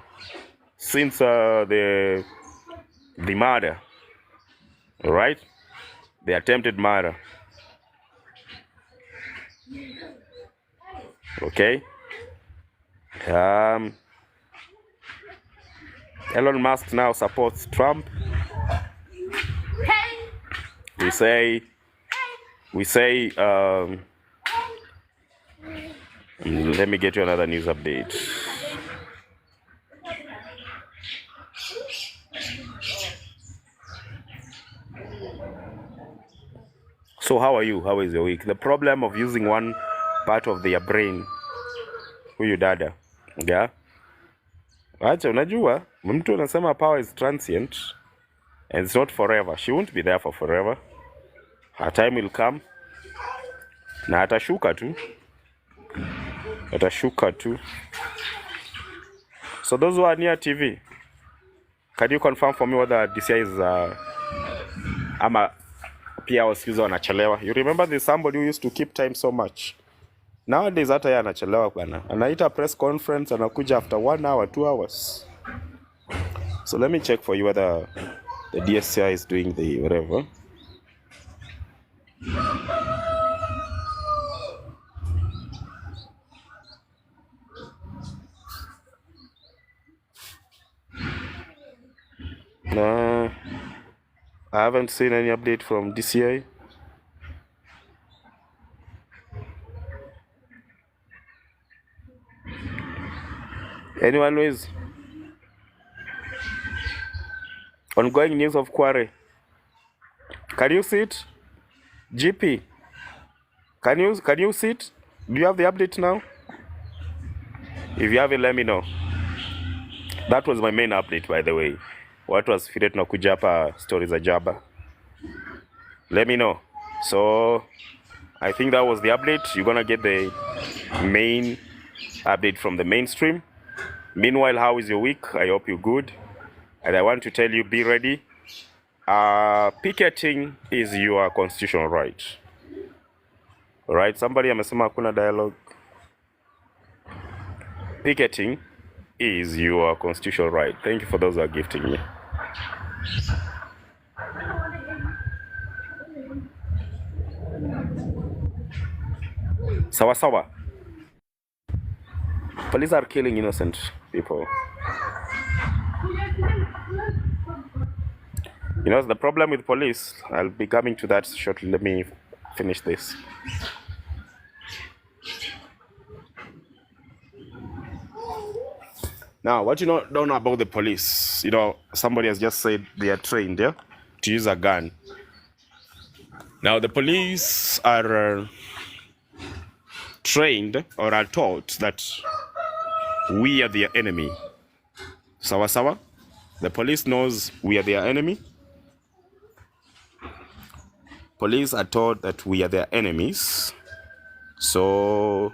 since the murder. All right? The attempted murder. Okay? Elon Musk now supports Trump. We say let me get you another news update. So how are you? How is your week? The problem of using one part of their brain. Huyu dada. Yeah? Acha unajua, mtu anasema power is transient and it's not forever. She won't be there for forever. Her time will come. Na atashuka tu. So those who are near TV, can you confirm for me whether DCI is ama pia wasikiza wanachelewa? You remember there's somebody who used to keep time so much. Nowadays hata yeye anachelewa bwana. Anaita press conference anakuja after 1 hour, 2 hours. So let me check for you whether the DSCI is doing the whatever. No, I haven't seen any update from DCI. Anyone with ongoing news of Kware? Can you see it? GP, can you see it? Do you have the update now? If you have it, let me know. That was my main update, by the way. What was fitted na kuja hapa stories za Jaba? Let me know. So I think that was the update. You're gonna get the main update from the mainstream. Meanwhile, how is your week? I hope you're good. And I want to tell you, be ready. Picketing is your constitutional right. Alright, somebody amesema hakuna dialogue. Picketing is your constitutional right. Thank you for those who are gifting me. Sawa sawa. Police are killing innocent people. You know, the problem with police, I'll be coming to that shortly. Let me finish this. Now, what you don't know about the police, you know, somebody has just said they are trained, yeah, to use a gun. Now, the police are trained or are taught that we are their enemy. Sawa sawa? The police knows we are their enemy. Police are taught that we are their enemies. So,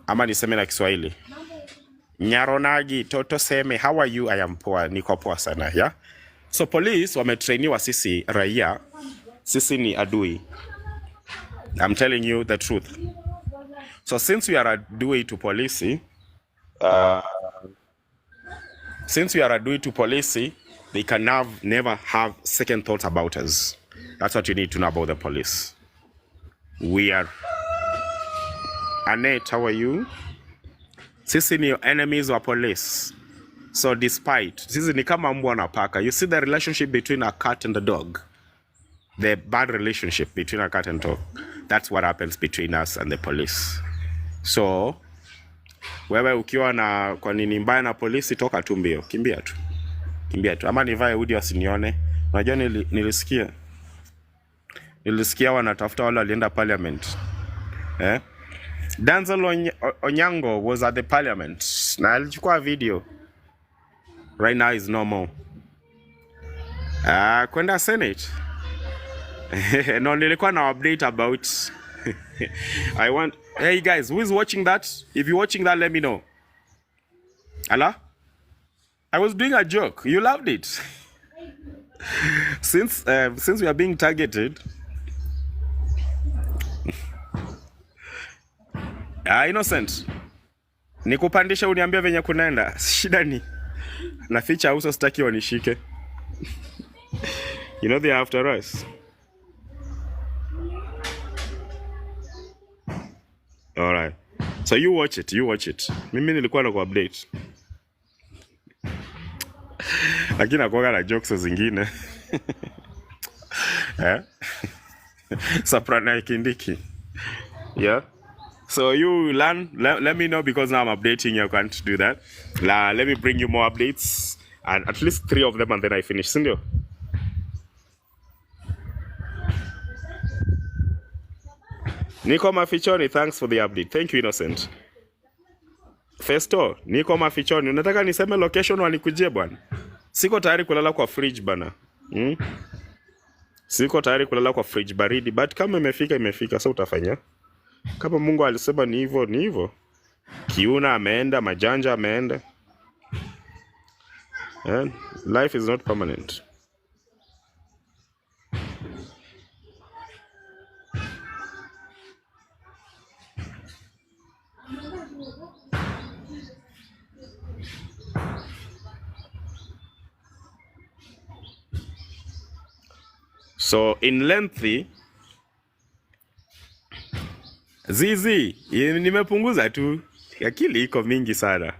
ama niseme na Kiswahili. Nyaronagi, toto seme, how are you? I am poor, niko poa sana, yeah? So police wametrainiwa sisi raia, sisi ni adui. I'm telling you the truth. So since we are adui to police, they can never have second thoughts about us. That's what you need to know about the police. We are... Annette, how are you? Sisi ni enemies wa police. So despite, sisi ni kama mbwa na paka. You see the relationship between a cat and a dog? The bad relationship between a cat and a dog. That's what happens between us and the police. So, wewe ukiwa na kwa nini mbaya na polisi, toka tu mbio. Kimbia tu. Kimbia tu. Ama nivae hoodie wasinione. Unajua nilisikia wanatafuta wale walienda parliament. Denzel Onyango was at the parliament. Na alichukua video. Right now is no more. Kwenda Senate. No, nilikuwa na update about hey guys, who is watching that? If you're watching that, let me know. Allah? I was doing a joke. You loved it. Since we are being targeted. Innocent. Nikupandisha uniambia venye kunaenda. Shida ni naficha uso sitaki wanishike. You know they are after us. All right. So you watch it. Mimi nilikuwa na ku-update. Lakini nakuwa na jokes zingine. Soprano ikindiki. Yeah. So you learn, let me know because now I'm updating you. I can't do that. Let me bring you more updates. And at least 3 of them and then I finish. Sindio? Niko mafichoni, thanks for the update. Thank you, Innocent. Festo, niko mafichoni. Unataka niseme location wanikujie bwana? Siko tayari kulala kwa fridge bana. Siko tayari kulala kwa fridge baridi, but kama imefika, sasa utafanya. Kama Mungu alisema ni hivyo, ni hivyo. Kiuna ameenda, Majanja ameenda. And life is not permanent. So in lengthy, Zizi, nimepunguza tu. Akili iko mingi sana.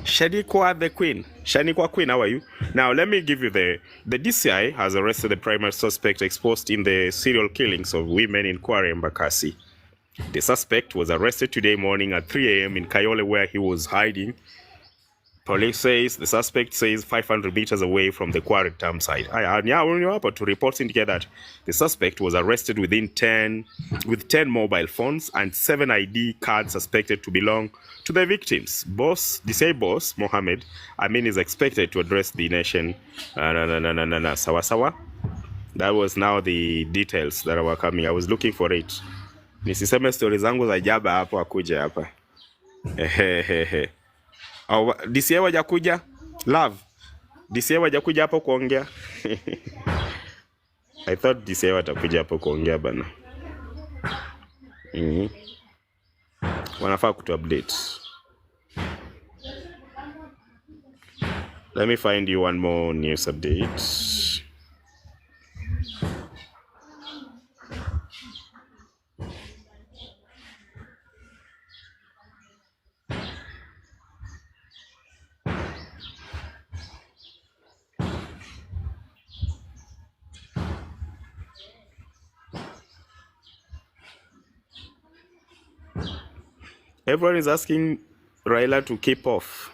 Shanikwa the Queen. Shanikwa Queen, how are you? Now, let me give you the DCI has arrested the primary suspect exposed in the serial killings of women in Kware and Bakassi. The suspect was arrested today morning at 3 a.m. in Kayole, where he was hiding. Police says the suspect says 500 meters away from the Kware Dumpsite. To reports indicate that the suspect was arrested with 10 mobile phones and 7 ID cards suspected to belong to the victims. DCI boss Mohammed Amin is expected to address the nation. Sawa. That was now the details that were coming. I was looking for it. Nisiseme story zangu za jaba hapo akuje hapa. DCI wajakuja? Love. DCI wajakuja hapo kuongea? I thought DCI watakuja hapo kuongea bana. Wanafaa kutu update. Let me find you one more news update. Everyone is asking Raila to keep off.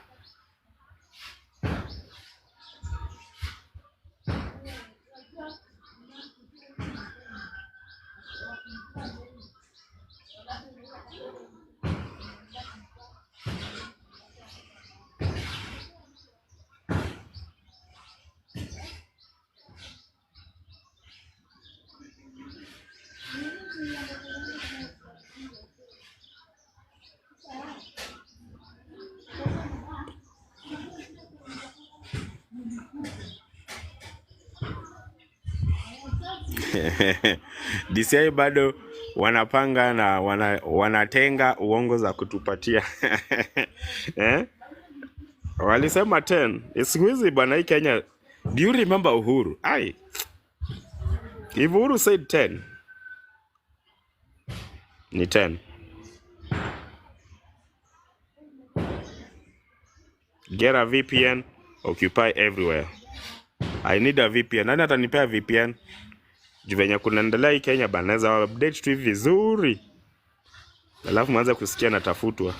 DCI bado wanapanga na wanatenga uongo za kutupatia. Walisema 10. Siku hizi bwana hii Kenya. Do you remember Uhuru? If Uhuru said 10, ni 10. Get a VPN, occupy everywhere. I need a VPN. Nani atanipea VPN? Juvenya kunaendelea hii Kenya bana, naweza update tu vizuri. Alafu mwanza kusikia natafutwa.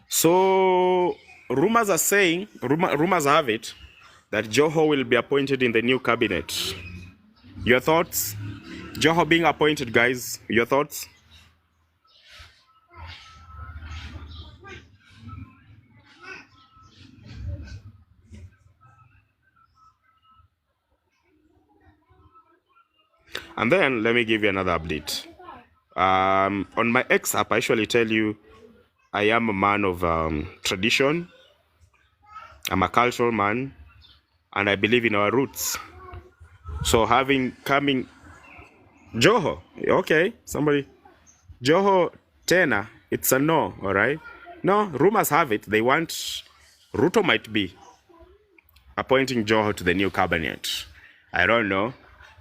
So rumors are saying, rumors have it that Joho will be appointed in the new cabinet. Your thoughts? Joho being appointed, guys. Your thoughts? And then let me give you another update. On my X app, I usually tell you I am a man of tradition. I'm a cultural man, and I believe in our roots. So coming Joho, okay, somebody. Joho tena, it's a no, all right? No, rumors have it, they want, Ruto might be appointing Joho to the new cabinet. I don't know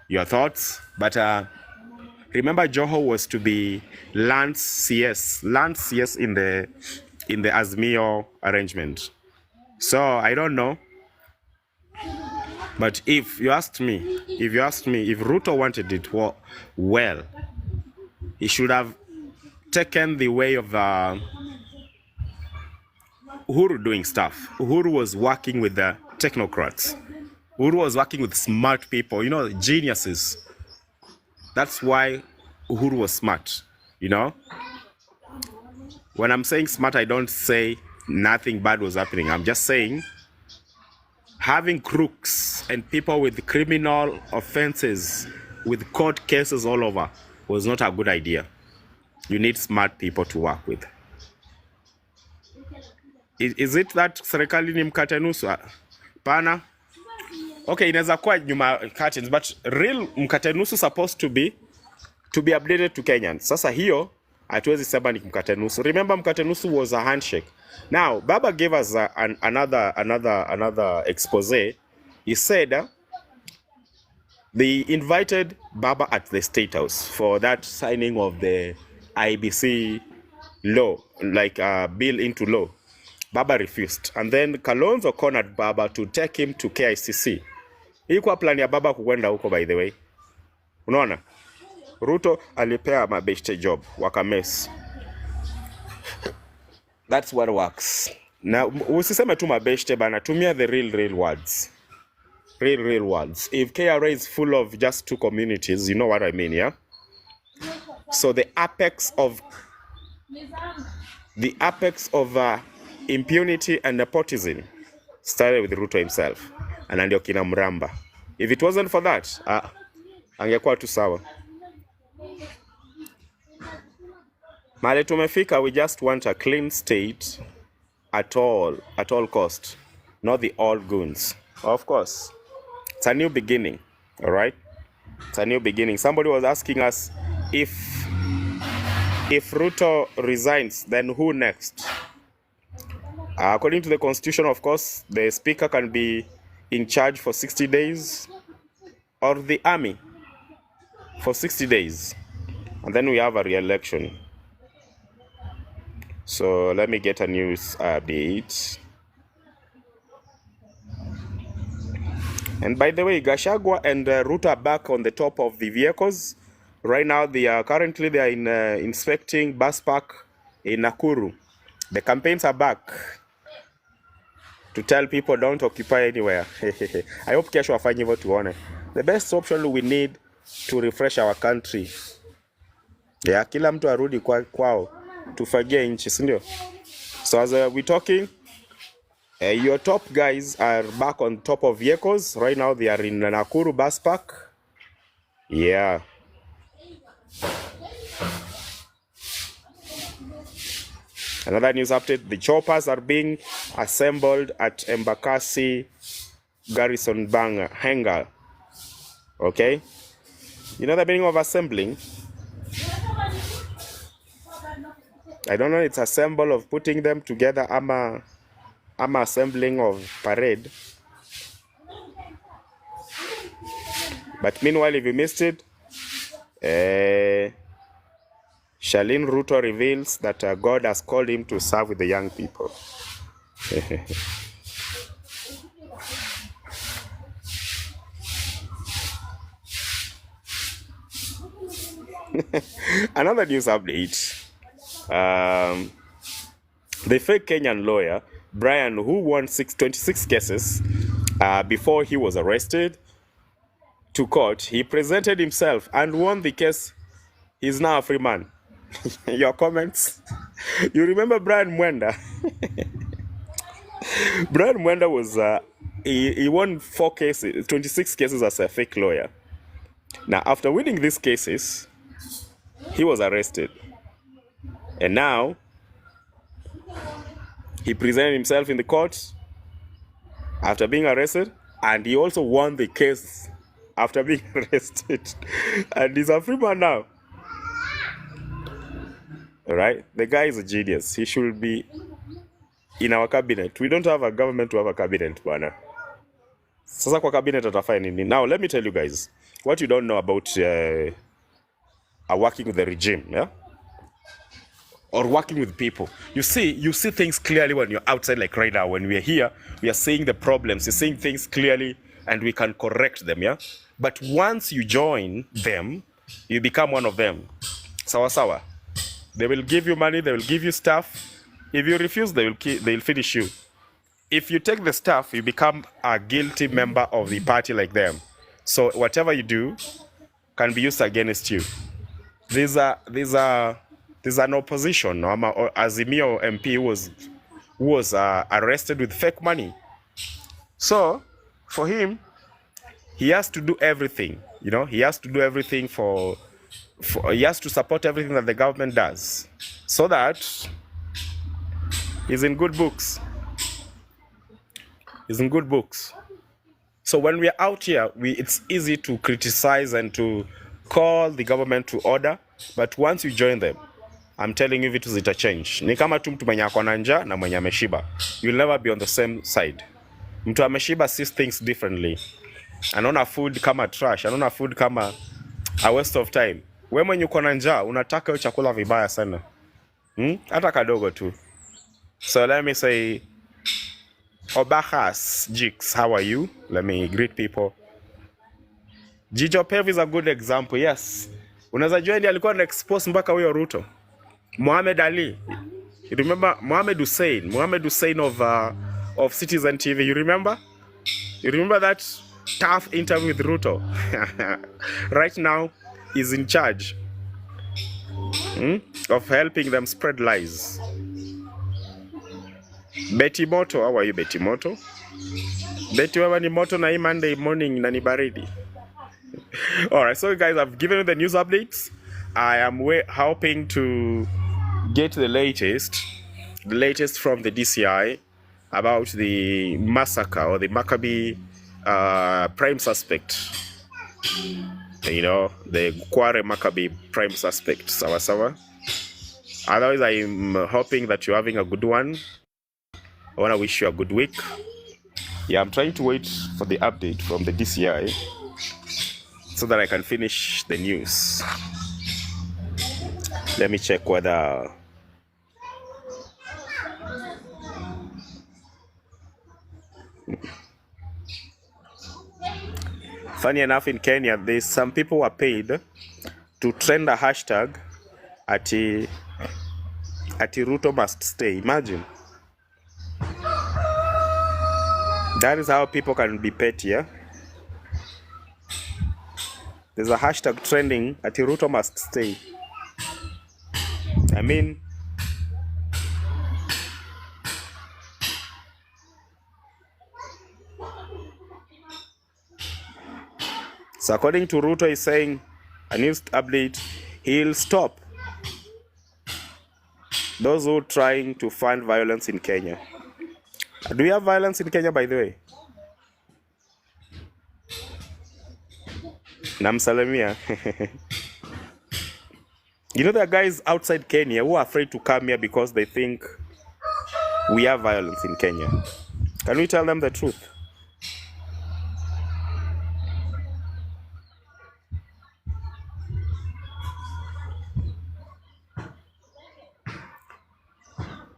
your thoughts, but remember Joho was to be Land CS in the Azmio arrangement. So I don't know. But if you asked me, if Ruto wanted it well, he should have taken the way of Uhuru doing stuff. Uhuru was working with the technocrats. Uhuru was working with smart people, geniuses. That's why Uhuru was smart, When I'm saying smart, I don't say nothing bad was happening. I'm just saying, having crooks and people with criminal offenses, with court cases all over, was not a good idea. You need smart people to work with. Is it that serikali ni mkate nusu? Pana. Okay, inaweza kuwa nyuma curtains, but real mkate nusu supposed to be updated to Kenyans. Sasa hiyo hatuwezi sema ni mkate nusu. Remember, mkate nusu was a handshake. Now, Baba gave us another expose. He said they invited Baba at the State House for that signing of the IBC law, like bill into law. Baba refused. And then Kalonzo cornered Baba to take him to KICC. Ilikuwa plan ya Baba kukwenda huko, by the way. Unaona? Ruto alipea mabeshte job, wakames. That's what works. Now, usiseme tu mabeshte bana, tumia the real words. Real words. If KRA is full of just two communities, you know what I mean, yeah? So the apex of impunity and nepotism started with Ruto himself. And ndio kina Mramba. If it wasn't for that, angekuwa tu sawa. Mali tumefika, we just want a clean state at all cost, not the old goons. Of course, it's a new beginning, all right? It's a new beginning. Somebody was asking us if Ruto resigns, then who next? According to the constitution, of course, the speaker can be in charge for 60 days or the army for 60 days. And then we have a re-election. So let me get a news update. And by the way, Gachagua and Ruto are back on the top of the vehicles. Right now, they are inspecting bus park in Nakuru. The campaigns are back to tell people don't occupy anywhere. I hope kesho wafanye hivyo tuone. The best option we need to refresh our country. Yeah, kila mtu arudi kwao. Tufagie nchi, si ndio? So as we're talking, your top guys are back on top of vehicles. Right now they are in Nakuru bus park. Yeah. Another news update, the choppers are being assembled at Embakasi Garrison Hangar. Okay? You know the meaning of assembling? I don't know, it's a symbol of putting them together. I'm assembling of parade. But meanwhile, if you missed it, Shalin Ruto reveals that God has called him to serve with the young people. Another news update. The fake Kenyan lawyer, Brian, who won 26 cases before he was arrested to court, he presented himself and won the case. He's now a free man. Your comments? You remember Brian Mwenda? Brian Mwenda was, he won 26 cases as a fake lawyer. Now, after winning these cases, he was arrested. And now, he presented himself in the court after being arrested, and he also won the case after being arrested. And he's a free man now. Alright? The guy is a genius. He should be in our cabinet. We don't have a government to have a cabinet, bwana. Sasa kwa cabinet atafanya nini? Now, let me tell you guys what you don't know about working with the regime, yeah? Or working with people. You see things clearly when you're outside, like right now. When we're here, we are seeing the problems. You're seeing things clearly and we can correct them, yeah? But once you join them, you become one of them. Sawa sawa. They will give you money, they will give you stuff. If you refuse, they'll finish you. If you take the stuff, you become a guilty member of the party like them. So whatever you do can be used against you. There's an opposition, or Azimio MP who was arrested with fake money. So for him, he has to do everything. He has to do everything he has to support everything that the government does, so that he's in good books. He's in good books. So when we're out here, it's easy to criticize and to call the government to order, but once you join them, I'm telling you, vitu zita change. Ni kama tu mtu mwenye ako na njaa na mwenye ameshiba. You'll never be on the same side. Mtu ameshiba sees things differently. Anaona food kama trash, anaona food kama a waste of time. Wewe mwenye uko na njaa unataka hiyo chakula vibaya sana. Hata kadogo tu. So let me say, Obahas Jigs, how are you? Let me greet people. Jijo Pev is a good example. Yes. Unaweza jua ndiye alikuwa na expose mpaka huyo Ruto. Mohamed Ali. You remember Mohamed Hussein of Citizen TV, you remember? You remember that tough interview with Ruto? Right now, he's in charge of helping them spread lies. Betty Moto, how are you, Betty Moto? Betty, wewe ni moto na hii Monday morning na ni baridi. Alright, so guys, I've given you the news updates. I am hoping to get the latest from the DCI about the massacre or the Maccabee prime suspect. The Kware Maccabee prime suspect. Sawa. Otherwise, I'm hoping that you're having a good one. I want to wish you a good week. Yeah, I'm trying to wait for the update from the DCI so that I can finish the news. Let me check whether funny enough, in Kenya, there's some people who are paid to trend a hashtag ati Ruto must stay. Imagine. That is how people can be petty, yeah? There's a hashtag trending ati Ruto must stay. I mean, so according to Ruto, he's saying a news update, he'll stop those who are trying to fund violence in Kenya. Do we have violence in Kenya, by the way? Namsalamia. There are guys outside Kenya who are afraid to come here because they think we have violence in Kenya. Can we tell them the truth?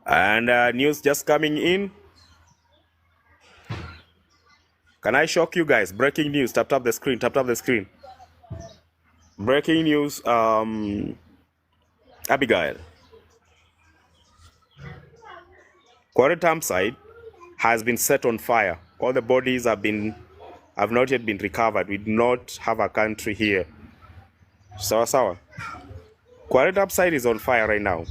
And news just coming in. Can I shock you guys? Breaking news. Tap the screen. Breaking news. Abigail. Kware Dumpsite has been set on fire. All the bodies have not yet been recovered. We do not have a country here. Sawa. Kware Dumpsite is on fire right now.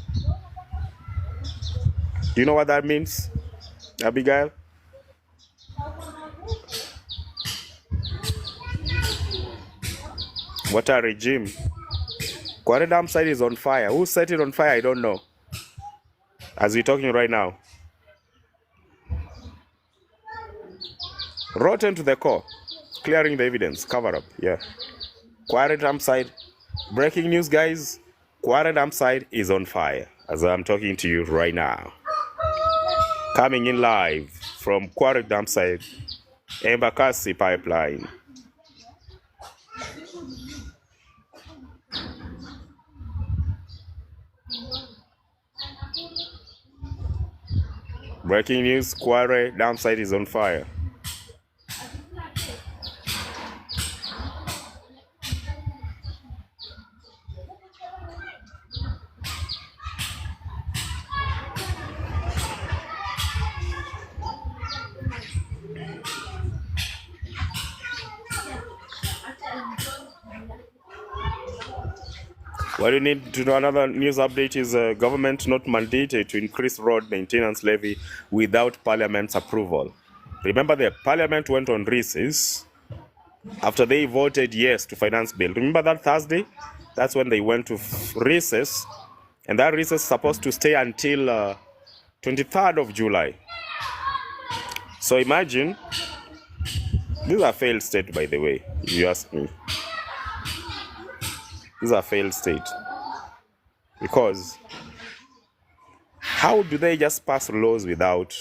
Do you know what that means, Abigail? What a regime. Kware Dumpsite is on fire. Who set it on fire? I don't know. As we're talking right now. Rotten to the core. Clearing the evidence. Cover up. Yeah. Kware Dumpsite. Breaking news, guys. Kware Dumpsite is on fire. As I'm talking to you right now. Coming in live from Kware Dumpsite. Embakasi Pipeline. Breaking news, Kware Dumpsite is on fire. What you need to know, another news update is government not mandated to increase road maintenance levy without parliament's approval. Remember, the parliament went on recess after they voted yes to finance bill. Remember that Thursday? That's when they went to recess, and that recess is supposed to stay until 23rd of July. So imagine, this is a failed state, by the way, if you ask me. This is a failed state. Because how do they just pass laws without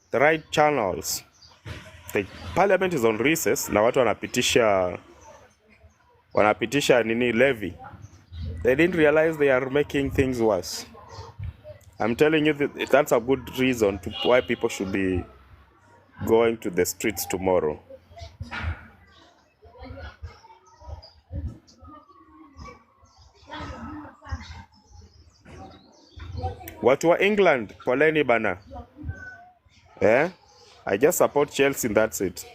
the right channels? The parliament is on recess, na watu wanapitisha nini levy. They didn't realize they are making things worse. I'm telling you that that's a good reason to why people should be going to the streets tomorrow. Watu wa England, poleni bana. I just support Chelsea and that's it.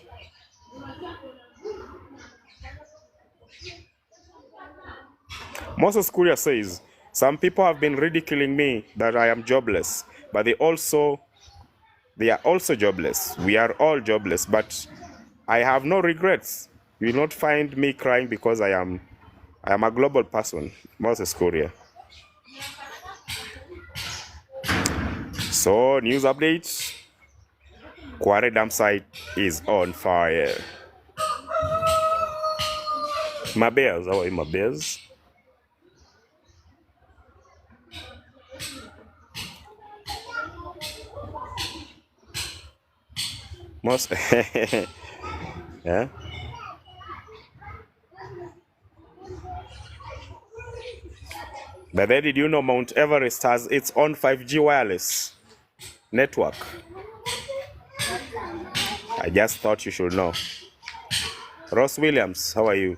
Moses Kuria says, some people have been ridiculing me that I am jobless, but they are also jobless. We are all jobless, but I have no regrets. You will not find me crying because I am a global person. Moses Kuria. So, news updates. Kware Dumpsite is on fire. My bears, how are you, my bears? Most yeah. But then did you know Mount Everest has its own 5G wireless network? I just thought you should know. Ross Williams, how are you?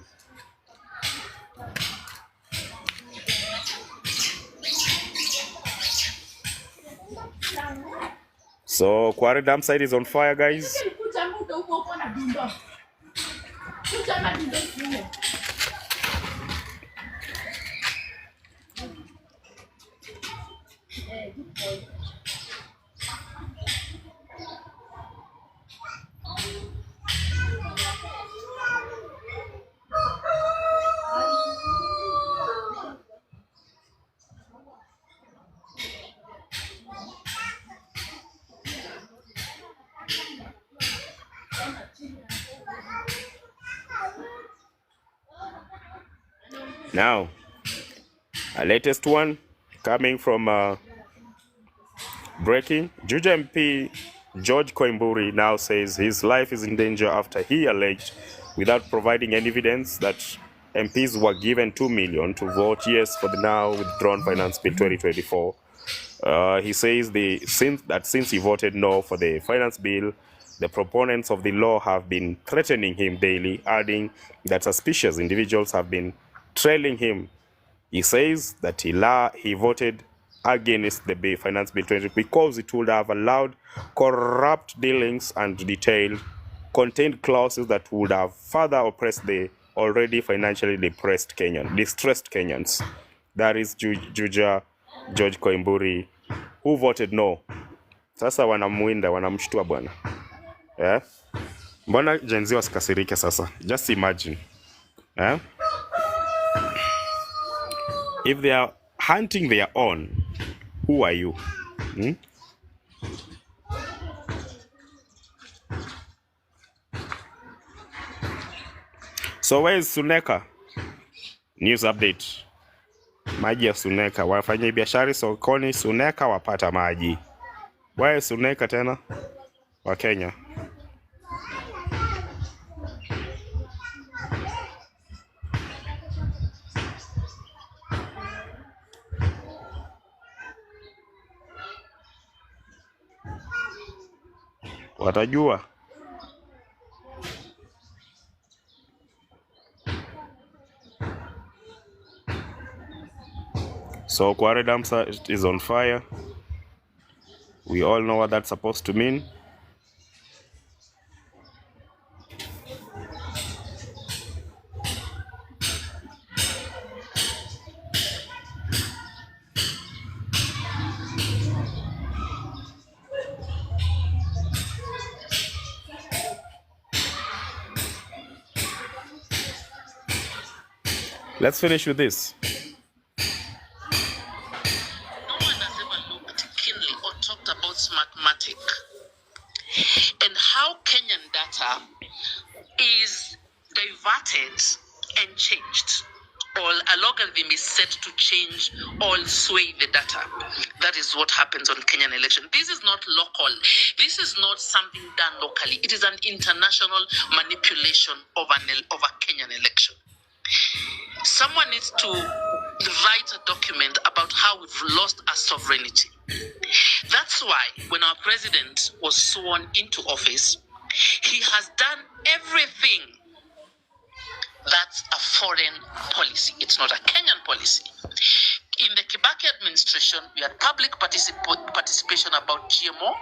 So, Kware Dumpsite is on fire, guys. Now, a latest one coming from breaking. Juja MP George Koimburi now says his life is in danger after he alleged, without providing any evidence, that MPs were given 2 million to vote yes for the now withdrawn Finance Bill 2024. He says since he voted no for the Finance Bill, the proponents of the law have been threatening him daily, adding that suspicious individuals have been trailing him. He says that he voted against the Finance Bill 20 because it would have allowed corrupt dealings and contained clauses that would have further oppressed the already financially distressed Kenyans. That is Juja George Koimburi, who voted no. Sasa wanamshtua bwana. Yeah? Mbona Gen Z wasikasirike sasa? Just imagine. Yeah? If they are hunting their own, who are you? So where is Suneka? News update. Maji ya Suneka. Wafanya biashara sokoni Suneka wapata maji. Where is Suneka tena? Wa Kenya. Watajua. So Kware Dumpsite is on fire. We all know what that's supposed to mean. Let's finish with this. No one has ever looked keenly or talked about Smartmatic and how Kenyan data is diverted and changed. Or a logarithm is set to change or sway the data. That is what happens on Kenyan election. This is not local. This is not something done locally. It is an international manipulation of a Kenyan election. Someone needs to write a document about how we've lost our sovereignty. That's why when our president was sworn into office, he has done everything that's a foreign policy. It's not a Kenyan policy. In the Kibaki administration, we had public participation about GMO.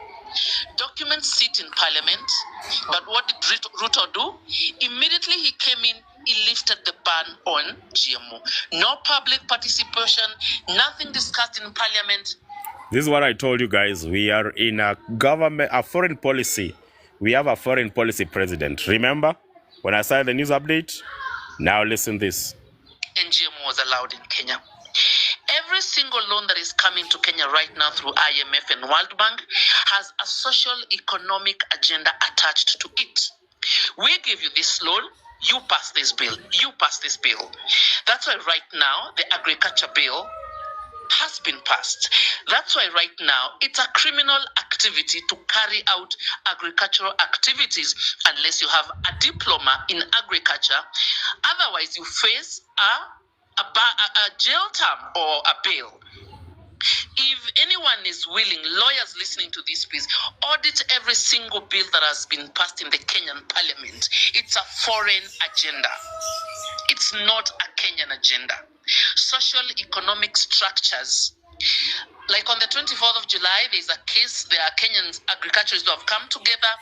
Documents sit in parliament. But what did Ruto do? Immediately he came in, he lifted the ban on GMO. No public participation, nothing discussed in parliament. This is what I told you guys. We are in a foreign policy. We have a foreign policy president. Remember when I saw the news update? Now listen this. And GMO was allowed in Kenya. Every single loan that is coming to Kenya right now through IMF and World Bank has a social economic agenda attached to it. We give you this loan, you pass this bill, you pass this bill. That's why right now the agriculture bill has been passed. That's why right now it's a criminal activity to carry out agricultural activities unless you have a diploma in agriculture. Otherwise, you face a jail term or a bail. If anyone is willing, lawyers listening to this, please audit every single bill that has been passed in the Kenyan parliament. It's a foreign agenda. It's not a Kenyan agenda. Social economic structures. Like on the 24th of July, there's a case, there are Kenyan agriculturists who have come together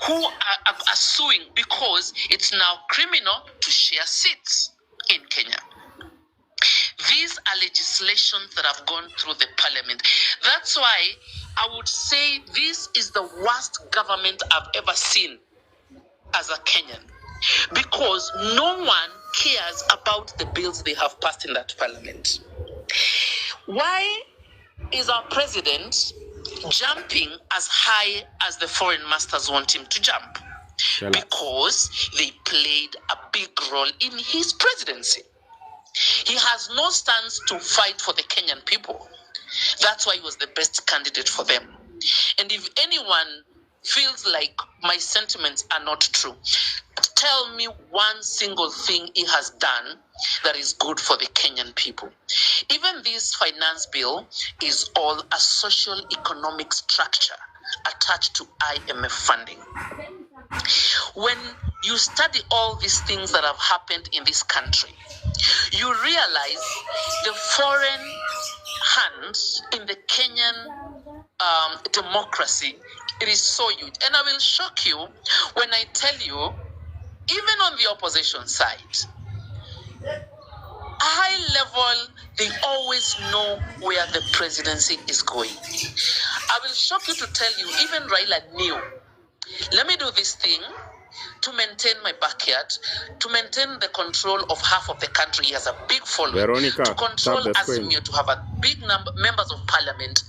who are suing because it's now criminal to share seats in Kenya. These are legislations that have gone through the parliament. That's why I would say this is the worst government I've ever seen as a Kenyan. Because no one cares about the bills they have passed in that parliament. Why is our president jumping as high as the foreign masters want him to jump? Because they played a big role in his presidency. He has no stance to fight for the Kenyan people. That's why he was the best candidate for them. And if anyone feels like my sentiments are not true, tell me one single thing he has done that is good for the Kenyan people. Even this finance bill is all a social economic structure attached to IMF funding. When you study all these things that have happened in this country, you realize the foreign hands in the Kenyan democracy, it is so huge. And I will shock you when I tell you, even on the opposition side, a high level, they always know where the presidency is going. I will shock you to tell you, even Raila knew, let me do this thing to maintain my backyard, to maintain the control of half of the country. He has a big following. Veronica, to control Azimio, to have a big number members of parliament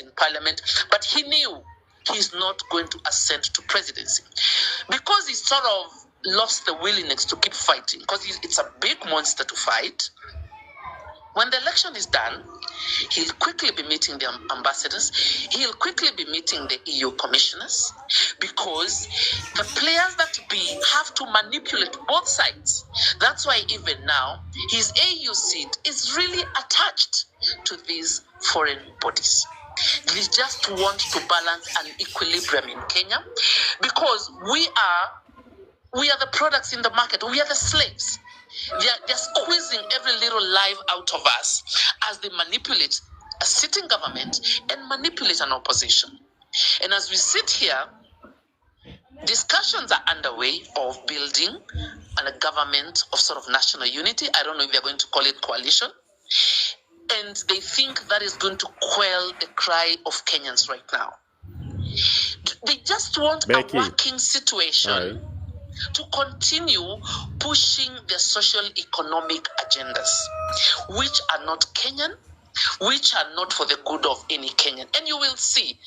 in parliament. But he knew he's not going to ascend to presidency because he sort of lost the willingness to keep fighting because it's a big monster to fight. When the election is done, he'll quickly be meeting the ambassadors. He'll quickly be meeting the EU commissioners because the players that have to manipulate both sides. That's why even now, his AU seat is really attached to these foreign bodies. They just want to balance an equilibrium in Kenya because we are the products in the market. We are the slaves. They're squeezing every little life out of us as they manipulate a sitting government and manipulate an opposition. And as we sit here, discussions are underway of building a government of sort of national unity. I don't know if they're going to call it coalition. And they think that is going to quell the cry of Kenyans right now. They just want Becky, a working situation to continue pushing their social economic agendas, which are not Kenyan, which are not for the good of any Kenyan. And you will see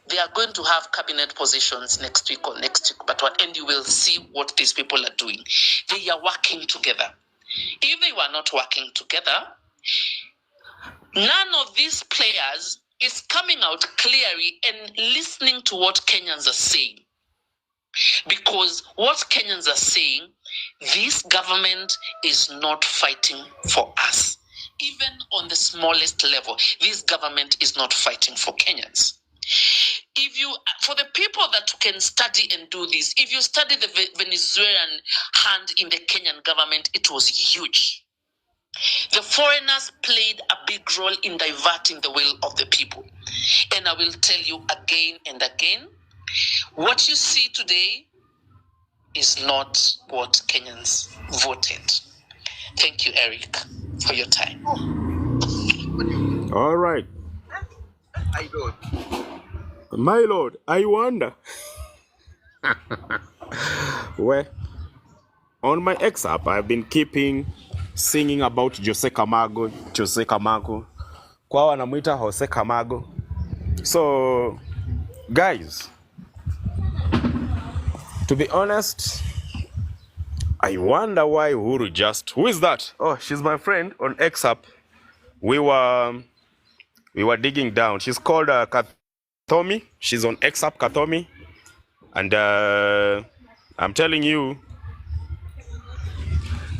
they are going to have cabinet positions next week or next week, but what, and you will see what these people are doing. They are working together. If they were not working together, none of these players is coming out clearly and listening to what Kenyans are saying. Because what Kenyans are saying, this government is not fighting for us. Even on the smallest level, this government is not fighting for Kenyans. If you, for the people that can study and do this, if you study the Venezuelan hand in the Kenyan government, it was huge. The foreigners played a big role in diverting the will of the people. And I will tell you again and again, what you see today is not what Kenyans voted. Thank you, Eric, for your time. All right. My lord, I wonder. Well, on my X app, I've been keeping singing about Jose Camargo. Kwa wanamuita Jose Camargo. So, guys, to be honest, I wonder why Uhuru just... Who is that? Oh, she's my friend on X app. We were digging down. She's called Kathomi. She's on X app, Kathomi. And I'm telling you,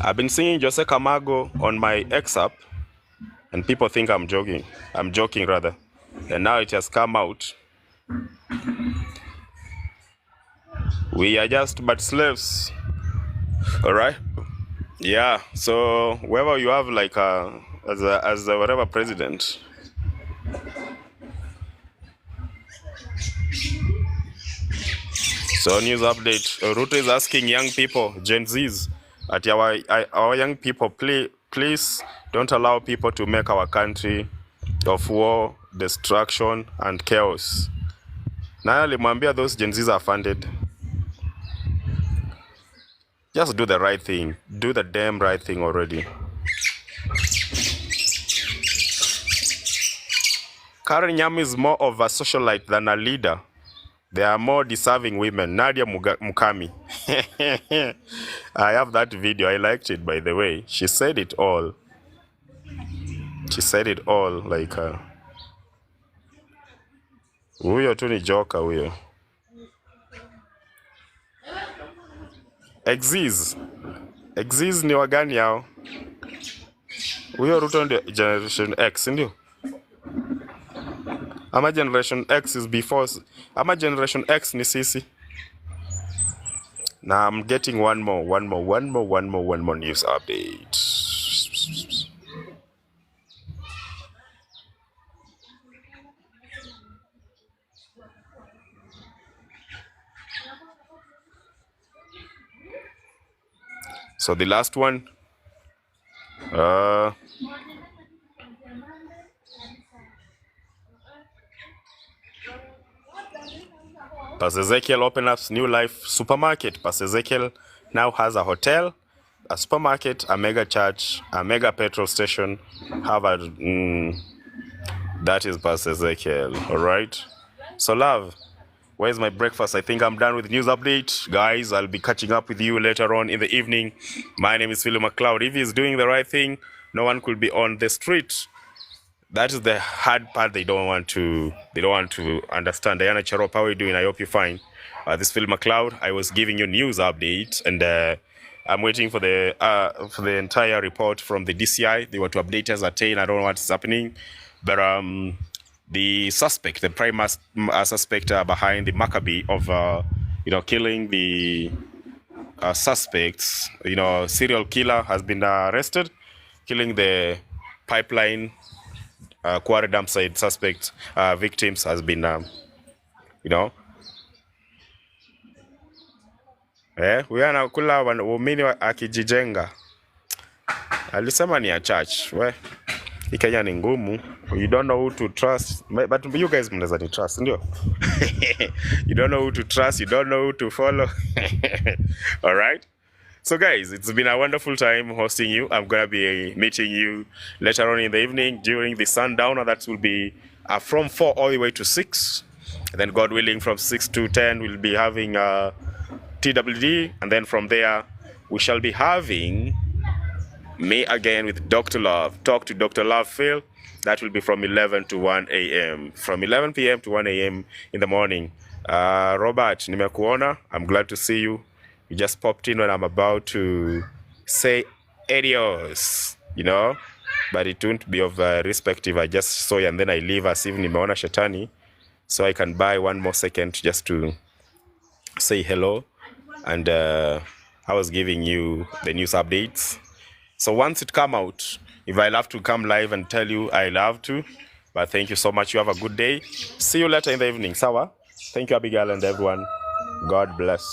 I've been singing Jose Camargo on my X app, and people think I'm joking. I'm joking rather. And now it has come out. We are just but slaves. All right? Yeah. So whoever you have, like as a whatever president. So news update. Ruto is asking young people, Gen Zs, at our young people, please don't allow people to make our country of war, destruction, and chaos. Now alimwambia those Gen Zs are funded. Just do the right thing. Do the damn right thing already. Karen Nyam is more of a socialite than a leader. There are more deserving women. Nadia Mukami. I have that video. I liked it, by the way. She said it all. She said it all. Like, huyo tu ni joka huyo. Exis ni wagani yao? Huyo Ruto ndio Generation X, ndio? Ama Generation X is before. Ama Generation X ni sisi. Now I'm getting one more news update. So the last one, Pastor Ezekiel opened up New Life supermarket. Pastor Ezekiel now has a hotel, a supermarket, a mega church, a mega petrol station. Harvard, that is Pastor Ezekiel. All right. So love, where's my breakfast? I think I'm done with news update. Guys, I'll be catching up with you later on in the evening. My name is Philip McLeod. If he's doing the right thing, no one could be on the street. That is the hard part they don't want to understand. Diana Charop, how are you doing? I hope you're fine. This is Philip McLeod. I was giving you news updates, and I'm waiting for the entire report from the DCI. They were to update us at 10. I don't know what's happening, but the suspect, the prime suspect behind the Maccabee of killing the suspects, serial killer has been arrested, killing the pipeline Kware Dumpsite suspects, victims has been huyo anakula waumini akijijenga. Alisema ni ya church. Kenya ni ngumu. You don't know who to trust. But you guys mnaweza ni trust, ndio? You don't know who to trust, you don't know who to follow. All right? So guys, it's been a wonderful time hosting you. I'm going to be meeting you later on in the evening during the sundown. That will be from 4 all the way to 6. And then God willing, from 6 to 10, we'll be having TWD. And then from there, we shall be having me again with Dr. Love. Talk to Dr. Love Phil. That will be from 11 to 1 a.m. From 11 p.m. to 1 a.m. in the morning. Robert, nimekuona. I'm glad to see you. You just popped in when I'm about to say adios, you know? But it won't be of respect if I just saw you and then I leave as if nimeona shetani. So I can buy one more second just to say hello. And I was giving you the news updates. So once it come out, if I'll have to come live and tell you, I'll have to. But thank you so much. You have a good day. See you later in the evening. Sawa? Thank you, Abigail and everyone. God bless.